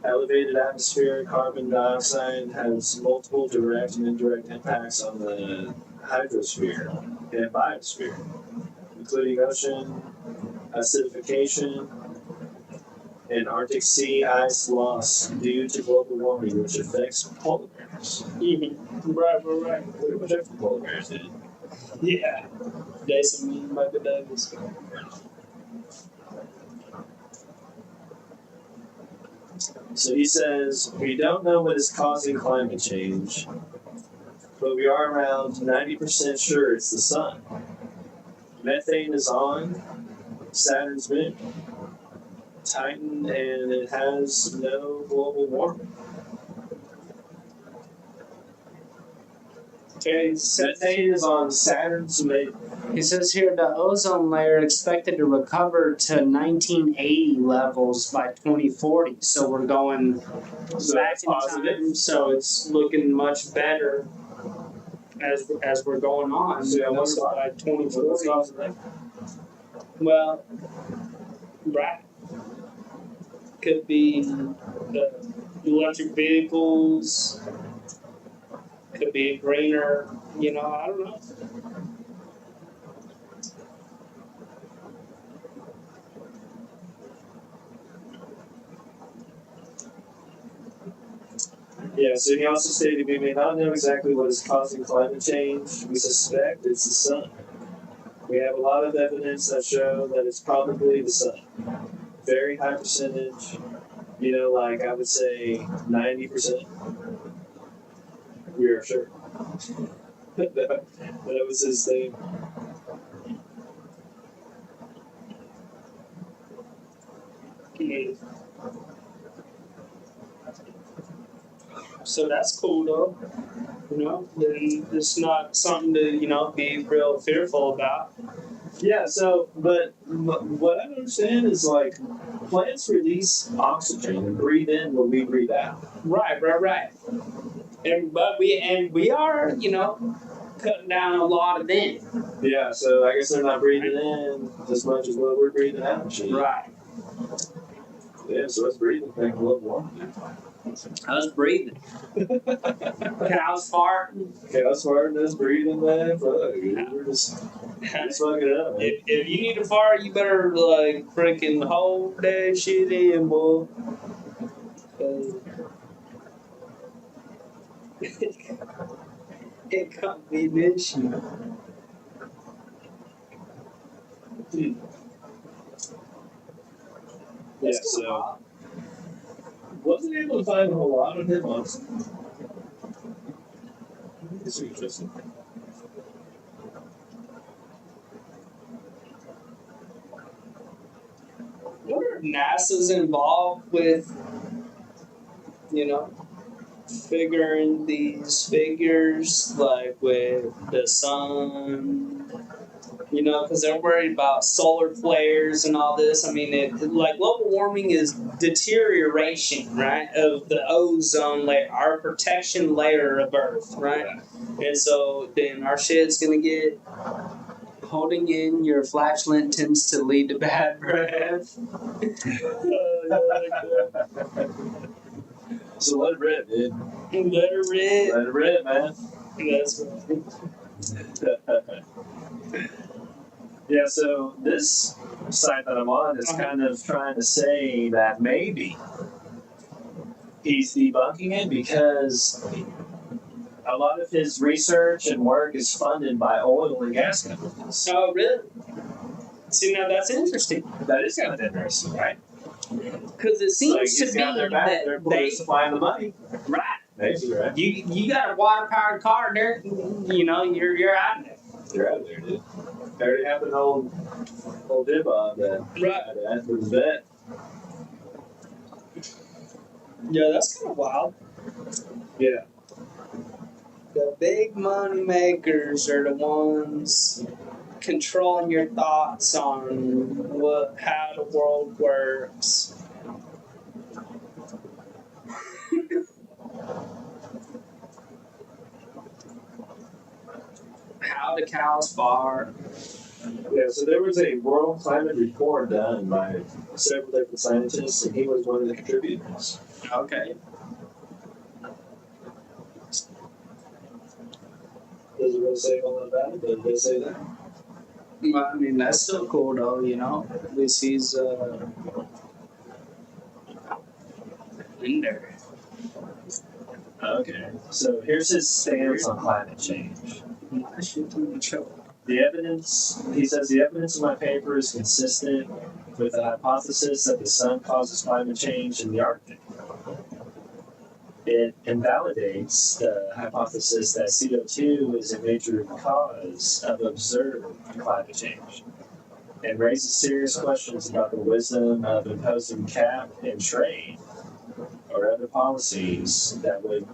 Elevated atmospheric carbon dioxide has multiple direct and indirect impacts on the hydrosphere and biosphere, including ocean acidification, and Arctic sea ice loss due to global warming, which affects polar bears. Right. Pretty much every polar bears did. Yeah. Jason, me, Michael Douglas. So he says, we don't know what is causing climate change, but we are around 90% sure it's the sun. Methane is on Saturn's moon, Titan, and it has no global warming. Okay, Methane is on Saturn's moon. he says here the ozone layer expected to recover to 1980 levels by 2040. So we're going So back that's in positive. time. So it's looking much better as we're going on. So I wonder So why. by What's 2040. causing that? Well, right. Could be the electric vehicles. Could be greener. I don't know. Yeah, so he also stated we may not know exactly what is causing climate change. We suspect it's the sun. We have a lot of evidence that show that it's probably the sun. Very high percentage, like I would say 90%. We are sure. that was his thing. So that's cool though. Then it's not something to be real fearful about. Yeah, so, but what I don't understand is like plants release oxygen and breathe in what we breathe out. Right. But we are cutting down a lot of them. Yeah, so I guess they're not breathing in as much as what we're breathing out. Shit. Right. Yeah, so it's breathing thing global warming. I was breathing. Cows farting. Cows farting, us breathing, man. Fuck, we're just fucking it up, man. If you need to fart, you better like freaking hold that shit in, boy. It can't be an issue. Yeah, so wasn't able to find a whole lot of him on. It's interesting. I wonder if NASA's involved with, figuring these figures, like with the sun, because they're worried about solar flares and all this. I mean, like global warming is deterioration, right, of the ozone layer, our protection layer of Earth, right? And so then our shit's gonna get. Holding in your flatulence tends to lead to bad breath. So let it rip, dude. Let her rip. Let it rip, man. That's right. Yeah, so this site that I'm on is kind of trying to say that maybe he's debunking it because a lot of his research and work is funded by oil and gas companies. Oh, really? See, now that's interesting. That is kind of interesting, right? Because it seems to be that they're supplying the money. Right. Maybe, right? You got a water powered car there, you're out there. You're out there, dude. They already have an old dib-on that Right. with the vet. Yeah, that's kind of wild. Yeah. The big money makers are the ones controlling your thoughts on how the world works. How the cows fart. Yeah, so there was a world climate report done by several different scientists, and he was one of the contributors. Okay. Doesn't really say a whole lot about it, but it does say that. Well, I mean, that's still cool, though, At least he's in there. Okay, so here's his stance on climate change. The evidence, he says, the evidence in my paper is consistent with the hypothesis that the sun causes climate change in the Arctic. It invalidates the hypothesis that CO2 is a major cause of observed climate change and raises serious questions about the wisdom of imposing cap and trade or other policies that would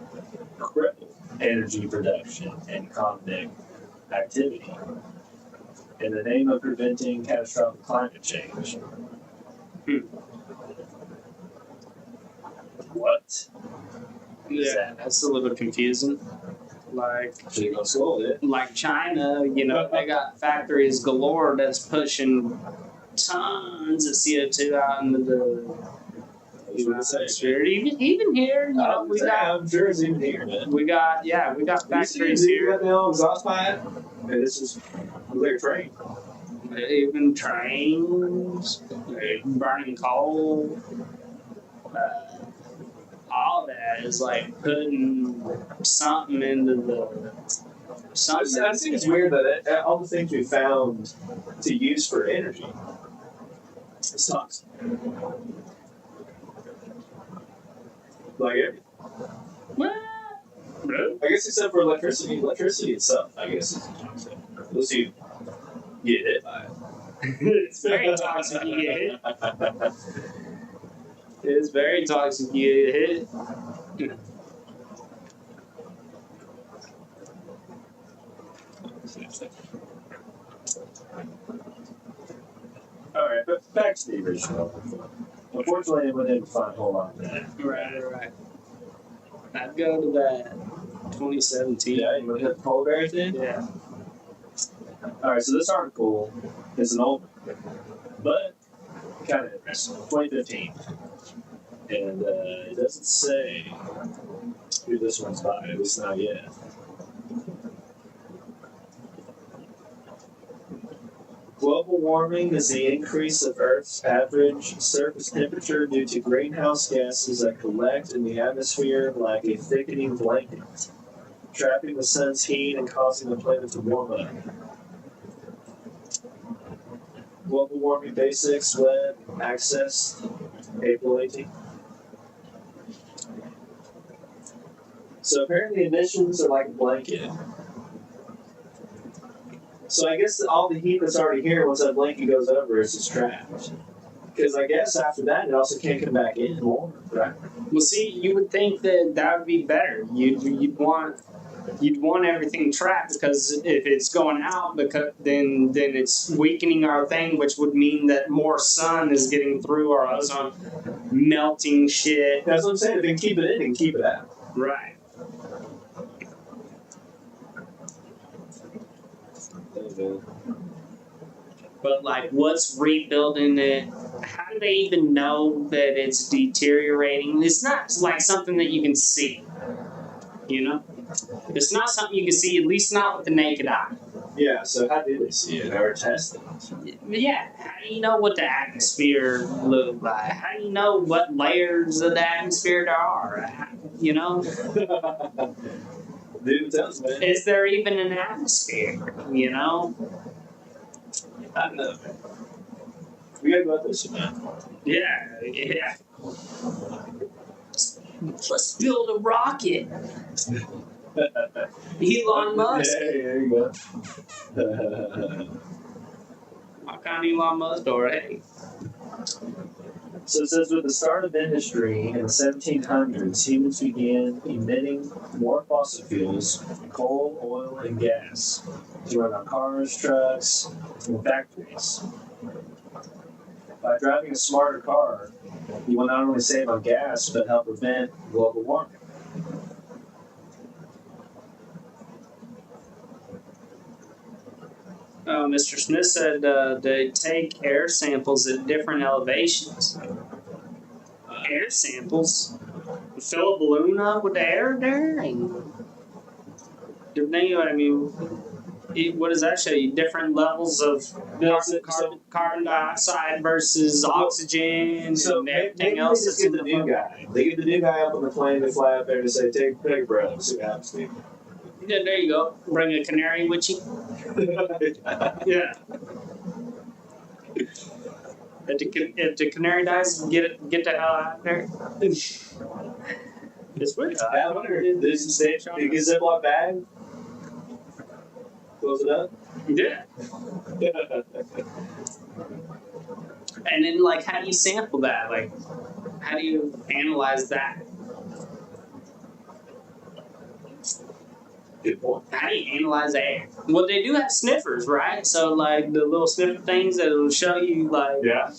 cripple energy production and economic activity in the name of preventing catastrophic climate change. What? Yeah, that's a little confusing. Like, So you're gonna slow it. like China, you know, they got factories galore that's pushing tons of CO2 out into the atmosphere. Even here, you know, we got I'm sure it's even here, man. we got factories You here. got the old exhaust pipe. Man, this is like a train. Even trains, burning coal. All that is like putting something into the something. I think it's weird that all the things we found to use for energy, it sucks. Like everything. I guess except for electricity. Electricity itself, I guess, is toxic. Unless you get hit by it. It's very toxic. You get hit. It's very toxic. You get hit. Alright, but back to the original. Unfortunately, I wasn't able to find a whole lot of that. Right. I'd go to that 2017. Yeah, you want to hit the polar bears then? Yeah. Alright, so this article is an old one, but kind of interesting. 2015. And it doesn't say who this one's by, at least not yet. Global warming is the increase of Earth's average surface temperature due to greenhouse gases that collect in the atmosphere like a thickening blanket, trapping the sun's heat and causing the planet to warm up. Global Warming Basics Web Access, April 18th. So apparently emissions are like a blanket. So I guess all the heat that's already here, once that blanket goes over, is just trapped. Because I guess after that, it also can't come back in warm, right? Well, see, you would think that would be better. You'd want everything trapped because if it's going out, then it's weakening our thing, which would mean that more sun is getting through our ozone, melting shit. That's what I'm saying. If they can keep it in, they can keep it out. Right. But like, what's rebuilding it? How do they even know that it's deteriorating? It's not like something that you can see. You know, it's not something you can see. At least not with the naked eye. Yeah. So how did they see it? Or test it? Yeah. How do you know what the atmosphere looks like? How do you know what layers of the atmosphere there are? You know. Dude, tells man. Is there even an atmosphere? You know. I don't know, man. We gotta go out this man. Yeah. Let's build a rocket. Elon Musk. Yeah, there you go. What kind of Elon Musk or hey? So it says, with the start of industry in the 1700s, humans began emitting more fossil fuels, coal, oil, and gas, to run on cars, trucks, and factories. By driving a smarter car, you will not only save on gas, but help prevent global warming. Mr. Smith said they take air samples at different elevations. Air samples? Fill a balloon up with air there? And you know what I mean? What does that show you? Different levels of carbon dioxide versus oxygen So and everything maybe they else just that's get in the the new guy. They get the new guy up on the plane, they fly up there and say, take a breath and see what happens to you. Yeah, there you go. Bring a canary with you. Yeah. If the canary dies, get the hell out of there. It's weird. I wonder, this is it. You get a Ziploc bag, close it up. Yeah. And then, like, how do you sample that? Like, how do you analyze that? Good point. How do you analyze air? Well, they do have sniffers, right? So, like, the little sniffer things that will show you, like, Yeah.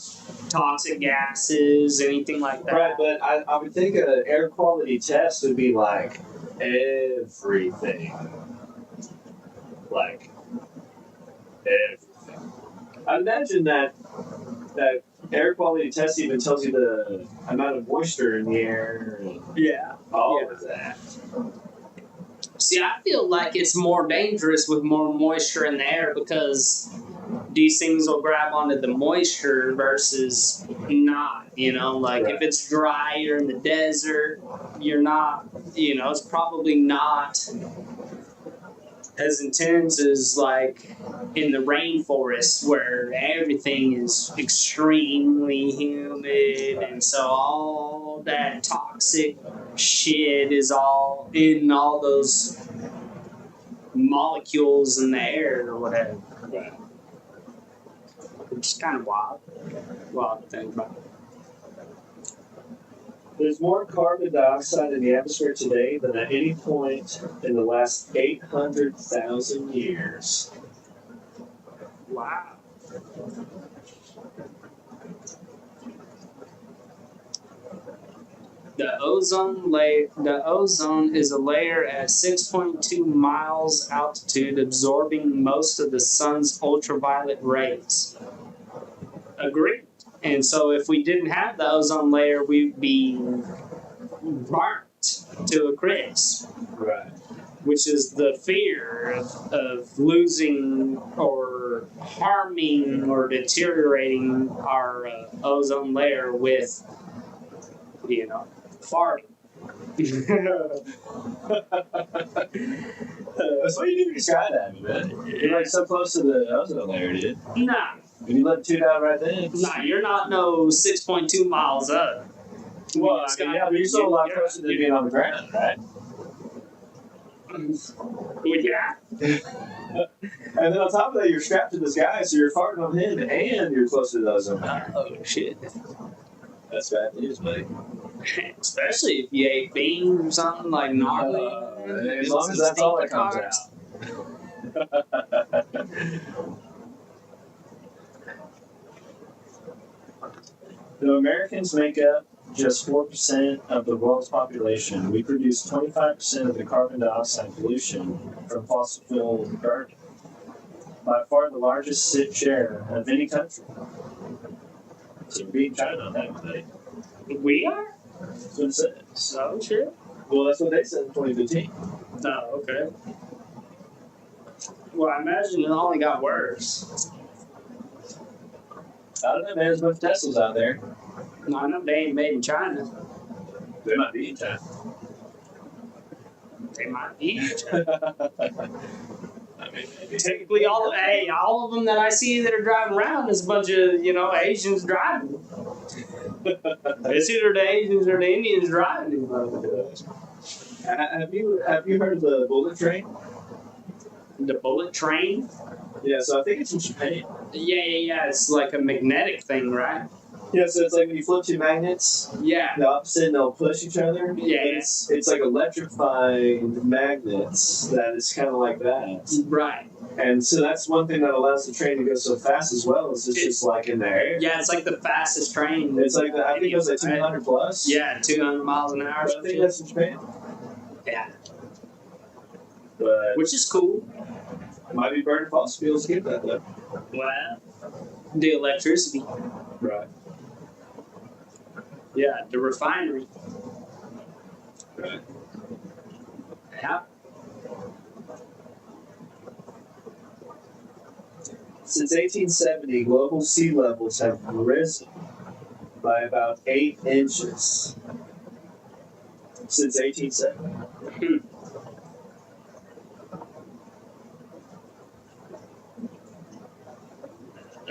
toxic gases, anything like that. Right, but I would think an air quality test would be like everything. Like everything. I imagine that air quality test even tells you the amount of moisture in the air and Yeah. all Yeah. of that. See, I feel like it's more dangerous with more moisture in the air because these things will grab onto the moisture versus not, you know? Like, Right. if it's dry, you're in the desert, you're not, you know, it's probably not as intense as, like, in the rainforest where everything is extremely humid, and so all that toxic shit is all in all those molecules in the air or whatever. Right. It's kind of wild. Wild to think about. There's more carbon dioxide in the atmosphere today than at any point in the last 800,000 years. Wow. The ozone is a layer at 6.2 miles altitude, absorbing most of the sun's ultraviolet rays. Agreed. And so, if we didn't have the ozone layer, we'd be burnt to a crisp, Right. which is the fear of losing or harming or deteriorating our ozone layer with, you know, farting. That's what you do when you skydiving, man. You're like so close to the ozone layer, dude. Nah, When you let two down right then. nah, you're not no 6.2 miles up. Well, I mean, yeah, but you're still a lot closer to being on the ground, right? Well, yeah. And then on top of that, you're strapped to this guy, so you're farting on him, and you're close to the ozone layer. Oh, shit. That's bad news, buddy. Especially if you ate beans or something like gnarly. As long as that's all that comes out. Though Americans make up just 4% of the world's population, we produce 25% of the carbon dioxide pollution from fossil fuel burning. By far the largest share of any country. So we're beating China on that one, buddy. We are? That's what it says. So sure. Well, that's what they said in 2015. Oh, okay. Well, I imagine it only got worse. I don't know, man. There's a bunch of Teslas out there. No, I know they ain't made in China. They might be in China. They might be in China. I mean, maybe. Technically, all of them that I see that are driving around is a bunch of, you know, Asians driving. It's either the Asians or the Indians driving these motherfuckers. Have you heard of the bullet train? The bullet train? Yeah, so I think it's in Japan. Yeah. It's like a magnetic thing, right? Yeah, so it's like when you flip two magnets, Yeah. the opposite, and they'll push each other. Yeah. It's like electrifying magnets that is kind of like that. Right. And so that's one thing that allows the train to go so fast as well. Is it's just like in the air. Yeah, it's like the fastest train. It's like I think it was like 200 plus. Yeah, 200 miles an hour. I think that's in Japan. Yeah. But Which is cool. might be burning fossil fuels to get that though. Well, the electricity. Right. Yeah, the refinery. Right. Yeah. Since 1870, global sea levels have risen by about 8 inches. Since 1870.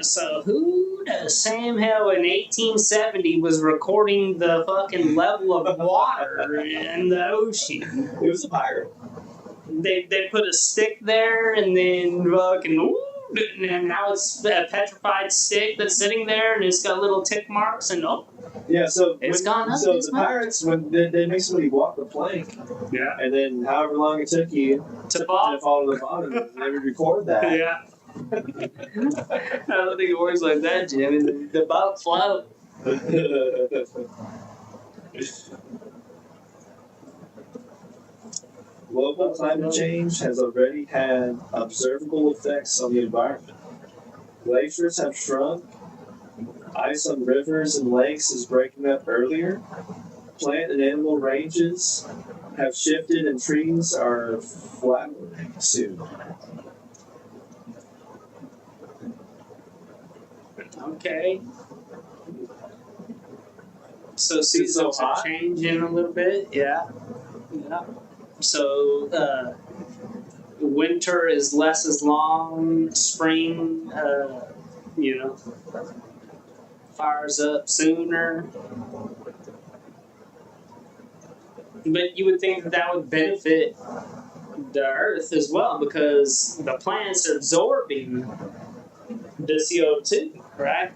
So who the Sam Hill in 1870 was recording the fucking level of water in the ocean? It was a pirate. They put a stick there and then fucking and now it's a petrified stick that's sitting there and it's got little tick marks and Yeah, so it's gone up. So this the much. pirates, when they make somebody walk the plank, Yeah. and then however long it took you To to fall. fall to the bottom, they would record that. Yeah. I don't think it works like that, Jim. The boat float. Global climate change has already had observable effects on the environment. Glaciers have shrunk, ice on rivers and lakes is breaking up earlier, plant and animal ranges have shifted, and trees are flowering soon. Okay. So seasons are changing a little bit. Yeah. Yeah. So winter is less as long. Spring, fires up sooner. But you would think that would benefit the earth as well because the plants are absorbing the CO2, right?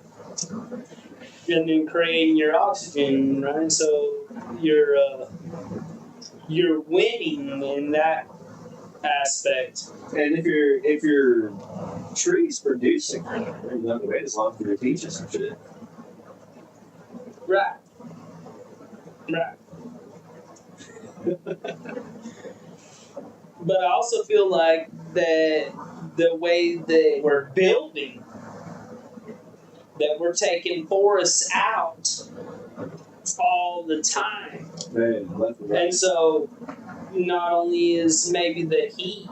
And then creating your oxygen, right? So you're winning in that aspect. And if your trees producing, you don't have to wait as long for your peaches and shit. Right. Right. But I also feel like that the way that we're building, that we're taking forests out all the time. Man, left and right. And so not only is maybe the heat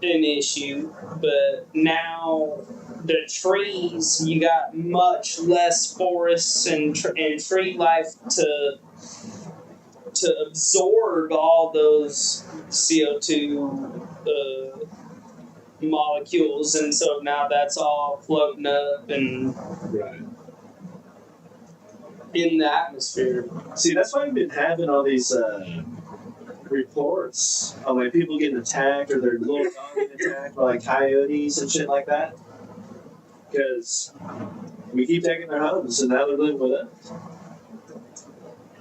an issue, but now the trees, you got much less forests and tree life to absorb all those CO2 molecules, and so now that's all floating up and Right. in the atmosphere. See, that's why you've been having all these reports on like people getting attacked or their little dog getting attacked by like coyotes and shit like that. Because we keep taking their homes, and now they're living with us.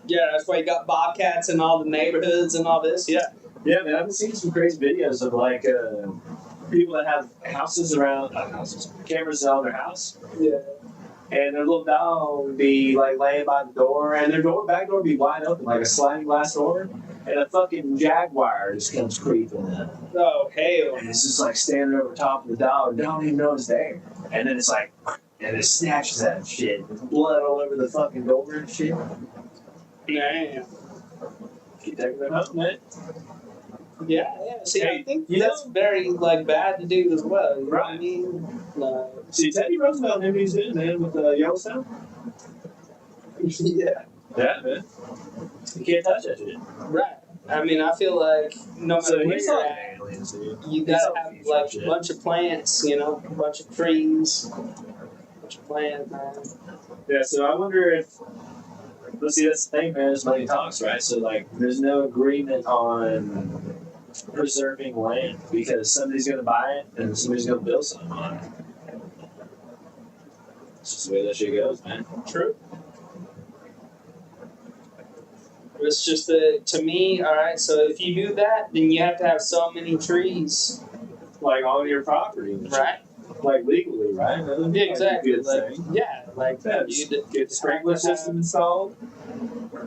Yeah, that's why you got bobcats in all the neighborhoods and all this. Yeah. Yeah, man, I've been seeing some crazy videos of like people that have houses around, cameras around their house. Yeah. And their little dog would be like laying by the door, and their back door would be wide open, like a sliding glass door, and a fucking jaguar just comes creeping in. Oh, hell. And it's just like standing over top of the dog, and they don't even know it's there. And then it's like, and it snatches that shit. There's blood all over the fucking door and shit. Yeah. Keep taking it home, man. Yeah. See, Hey, I think you that's very bad to do as well. You know what I mean? Like, See, Teddy Roosevelt knew what he was doing, man, with Yellowstone. yeah. Yeah, man. You can't touch that shit. Right. I mean, I feel like no matter So where he's you're like at, aliens, dude. you gotta have like a bunch of plants, a bunch of trees, a bunch of plants, man. Yeah, so I wonder if. Let's see, that's the thing, man. Is money talks, right? So, like, there's no agreement on preserving land because somebody's going to buy it and somebody's going to build something on it. It's just the way that shit goes, man. True. It's just that, to me, alright, so if you do that, then you have to have so many trees, Like, on your property. right? Like, legally, right? Yeah, exactly. Good Like, thing. yeah, like Yeah, you'd just get the sprinkler system installed.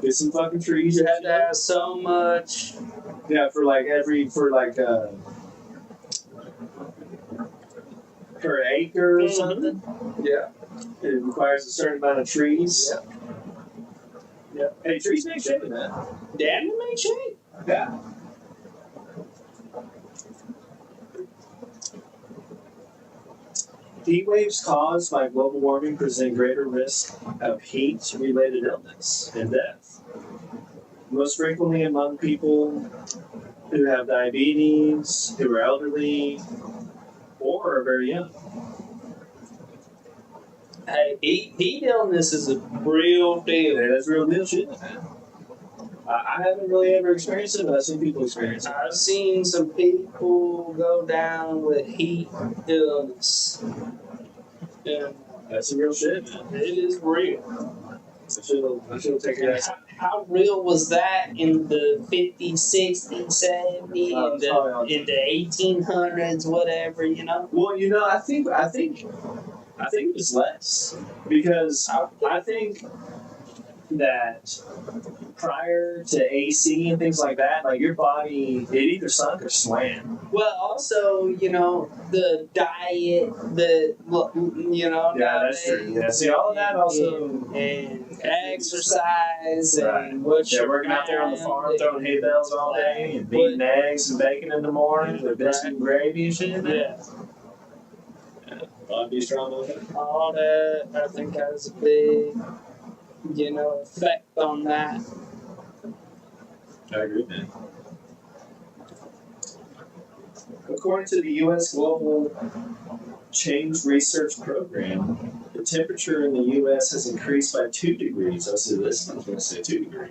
Get some fucking trees. you and have to shit. have so much. Yeah, per acre or Mhm. something. Yeah. It requires a certain amount of trees. Yeah. Yeah. Hey, trees make shade, man. Damn, it may change. Yeah. Heat waves caused by global warming present greater risk of heat-related illness and death, most frequently among people who have diabetes, who are elderly, or are very young. Hey, heat illness is a real deal. Yeah, that's real deal shit, man. I haven't really ever experienced it, but I've seen people experience it. I've seen some people go down with heat illness. Yeah, That's the real shit, man. it is real. I should take it. How real was that in the 50s, 60s, 70s, Oh, it's probably in the 1800s, whatever, you know? Well, you know, I think it was less because I think that prior to AC and things like that, like your body, it either sunk or swam. Well, also, you know, the diet, Yeah, that's true. Yeah, see, all of that also. And exercise Right. and what Yeah, you're working out there on the farm, around throwing hay bales all day, and beating eggs and bacon in the morning with biscuit and gravy and shit. Yeah, I'd be strong with it. all that I think has a big, effect on that. I agree, man. According to the U.S. Global Change Research Program, the temperature in the U.S. has increased by 2 degrees. I see this one's going to say 2 degrees.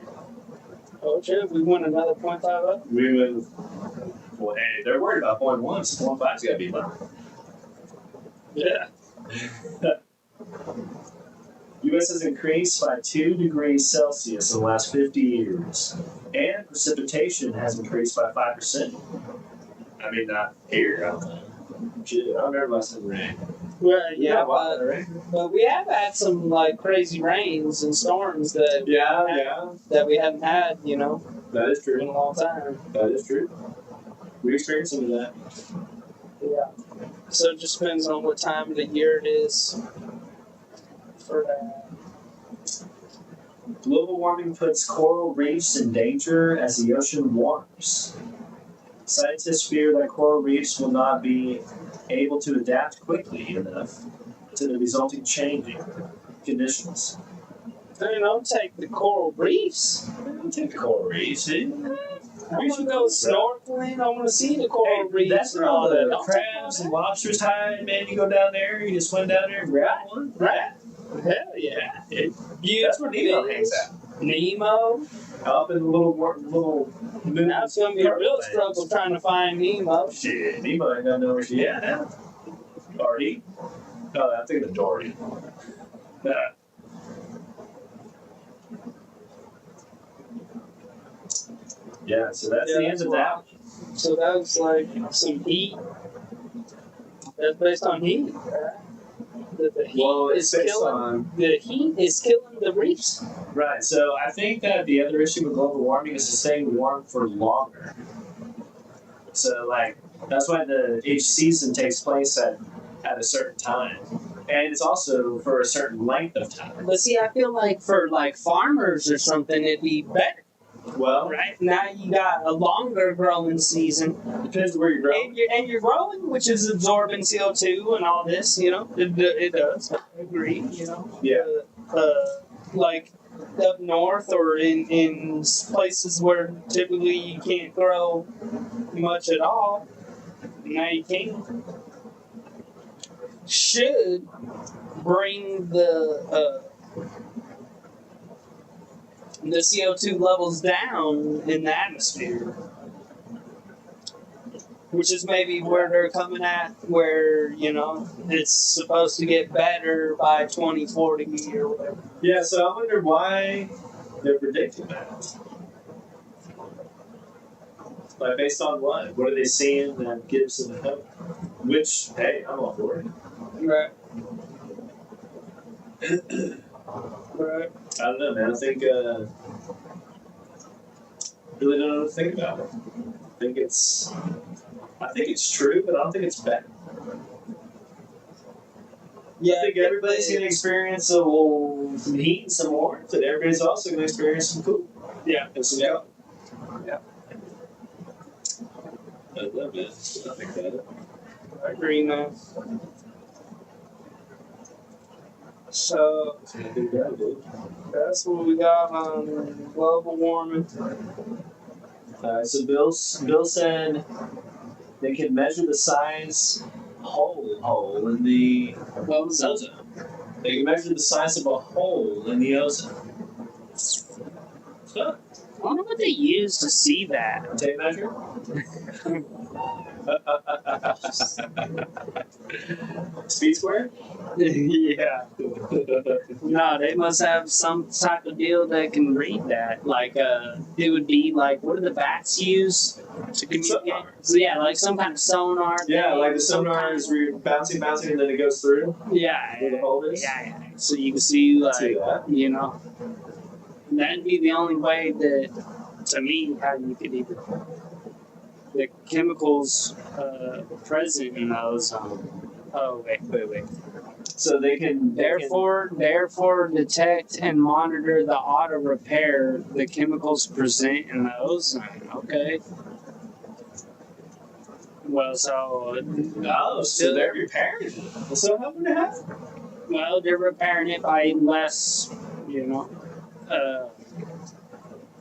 Oh, shit, we went another 0.5 up? We went, well, hey, they're worried about 0.1, so 0.5's got to be low. Yeah. U.S. has increased by 2 degrees Celsius in the last 50 years, and precipitation has increased by 5%. I mean, not here. I don't know. Shit, I remember last time it rained. Well, yeah, Not wild, right? but we have had some crazy rains and storms that Yeah, that we haven't had, that is in a true. long time. That is true. We experienced some of that. Yeah. So it just depends on what time of the year it is for that. Global warming puts coral reefs in danger as the ocean warms. Scientists fear that coral reefs will not be able to adapt quickly enough to the resulting changing conditions. Take the coral reefs. Take the coral reefs, eh? I want to go snorkeling. I want to see the coral reefs. That's where all the crabs and lobsters hide, man. You go down there, you just swim down there and grab one. Right? Hell yeah. That's where Nemo hangs out. Nemo? Up in the little Now it's going to be a real struggle trying to find Nemo. Shit, Nemo ain't gonna know where she at now. Or he? Oh, I'm thinking of Dory. Yeah, so that's the end of that. So that was some heat. That's based on heat, right? The heat It's based on. the heat is killing the reefs. Right, so I think that the other issue with global warming is staying warm for longer. So, that's why each season takes place at a certain time. And it's also for a certain length of time. But see, I feel like for farmers or something, it'd be better. Well, Right now, you got a longer growing season, depends where you're growing. and you're growing, which is absorbing CO2 and all this. It does. I agree. Yeah. Like up north or in places where typically you can't grow much at all. Now you can. Should bring the CO2 levels down in the atmosphere, which is maybe where they're coming at, where it's supposed to get better by 2040 or whatever. Yeah, so I wonder why they're predicting that. Based on what? What are they seeing that gives them hope? Which, hey, I'm all for it. Right. Right. I don't know, man. I think, really don't know what to think about it. I think it's true, but I don't think it's bad. Yeah, I think everybody's going to experience some heat and some warmth, and everybody's also going to experience some cool. Yeah. And some cold. Yeah. I love it. I think about it. I agree, man. So It's gonna be good, dude. that's what we got on global warming. Alright, so Bill said they can measure the size hole in the ozone. They can measure the size of a hole in the ozone. Huh. I wonder what they use to see that. Tape measure? Speed square? Yeah. No, they must have some type of deal that can read that. Like, it would be like, what do the bats use to communicate? Sonar. So yeah, like some kind of sonar. Yeah, thing, like the some sonar kind is where you're bouncing, and then it goes through Yeah. where the hole is. Yeah. So you can see, I see like, that. you know, that'd be the only way that, to me, how you could even the chemicals present in the ozone. Oh wait. So they can Therefore, detect and monitor the auto repair the chemicals present in the ozone. Okay. Well, so so they're repairing it. So how would it happen? well, they're repairing it by less,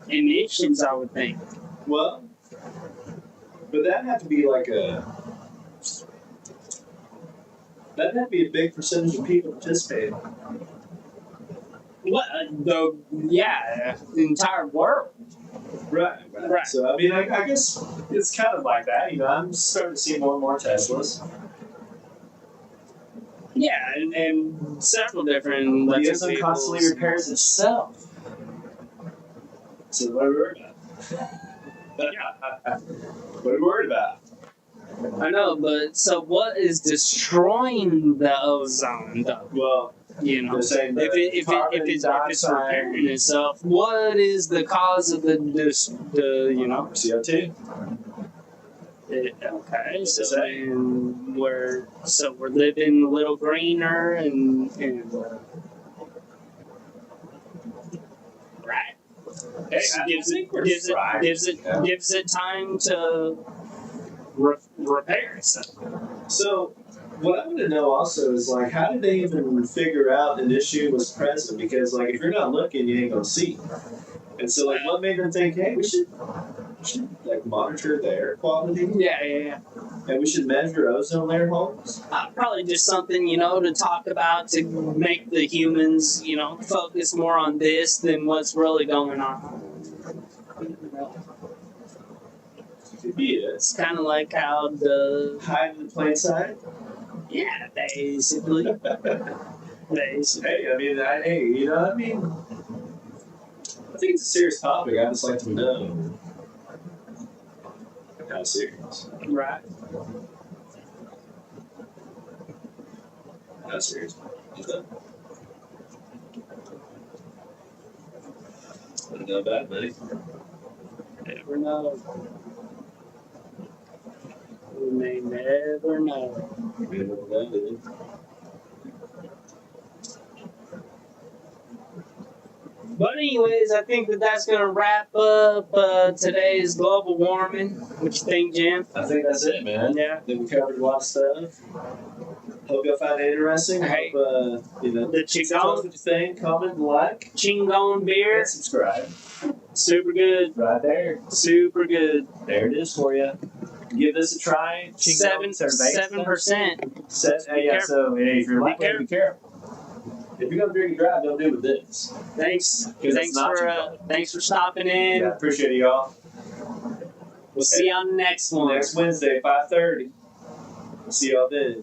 emissions, I would think. Well, but that'd have to be like that'd have to be a big percentage of people participating. What the entire world. Right. So I mean, I guess it's kind of like that. You know, I'm starting to see more and more Teslas. Yeah, and several different The electric ozone vehicles. constantly repairs itself. So what are we worried about? What are we worried about? I know, but so what is destroying the ozone, though? Well, They're saying if it's repairing itself, what is the cause of the CO2. Okay, so then we're living a little greener and right. Hey, Gives it time to repair itself. So, what I want to know also is like, how did they even figure out an issue was present? Because like, if you're not looking, you ain't gonna see. And so, like, what made them think, hey, we should like monitor the air quality? Yeah. And we should measure ozone layer holes? Probably just something, to talk about to make the humans, focus more on this than what's really going on. It's kind of like how the... Hide in the plain sight? Yeah, basically. Hey, I mean, I think it's a serious topic. I just like to know how serious. Right. How serious? Not bad, buddy. Never know. We may never know. But anyways, I think that's going to wrap up today's global warming. What you think, Jim? I think that's it, man. Yeah. I think we covered a lot of stuff. Hope y'all found it interesting. Hey, Hope, the tell us what you think, comment, and like. Chingon beer. And subscribe. Super good. Right there. Super good. There it is for you. Give this a try. 7%. So if you're like, be careful. If you're gonna drink and drive, don't do it with this. Thanks it's not thanks for stopping in. Yeah, appreciate it, y'all. We'll see you on the next one. Next Wednesday, 5:30. See y'all then.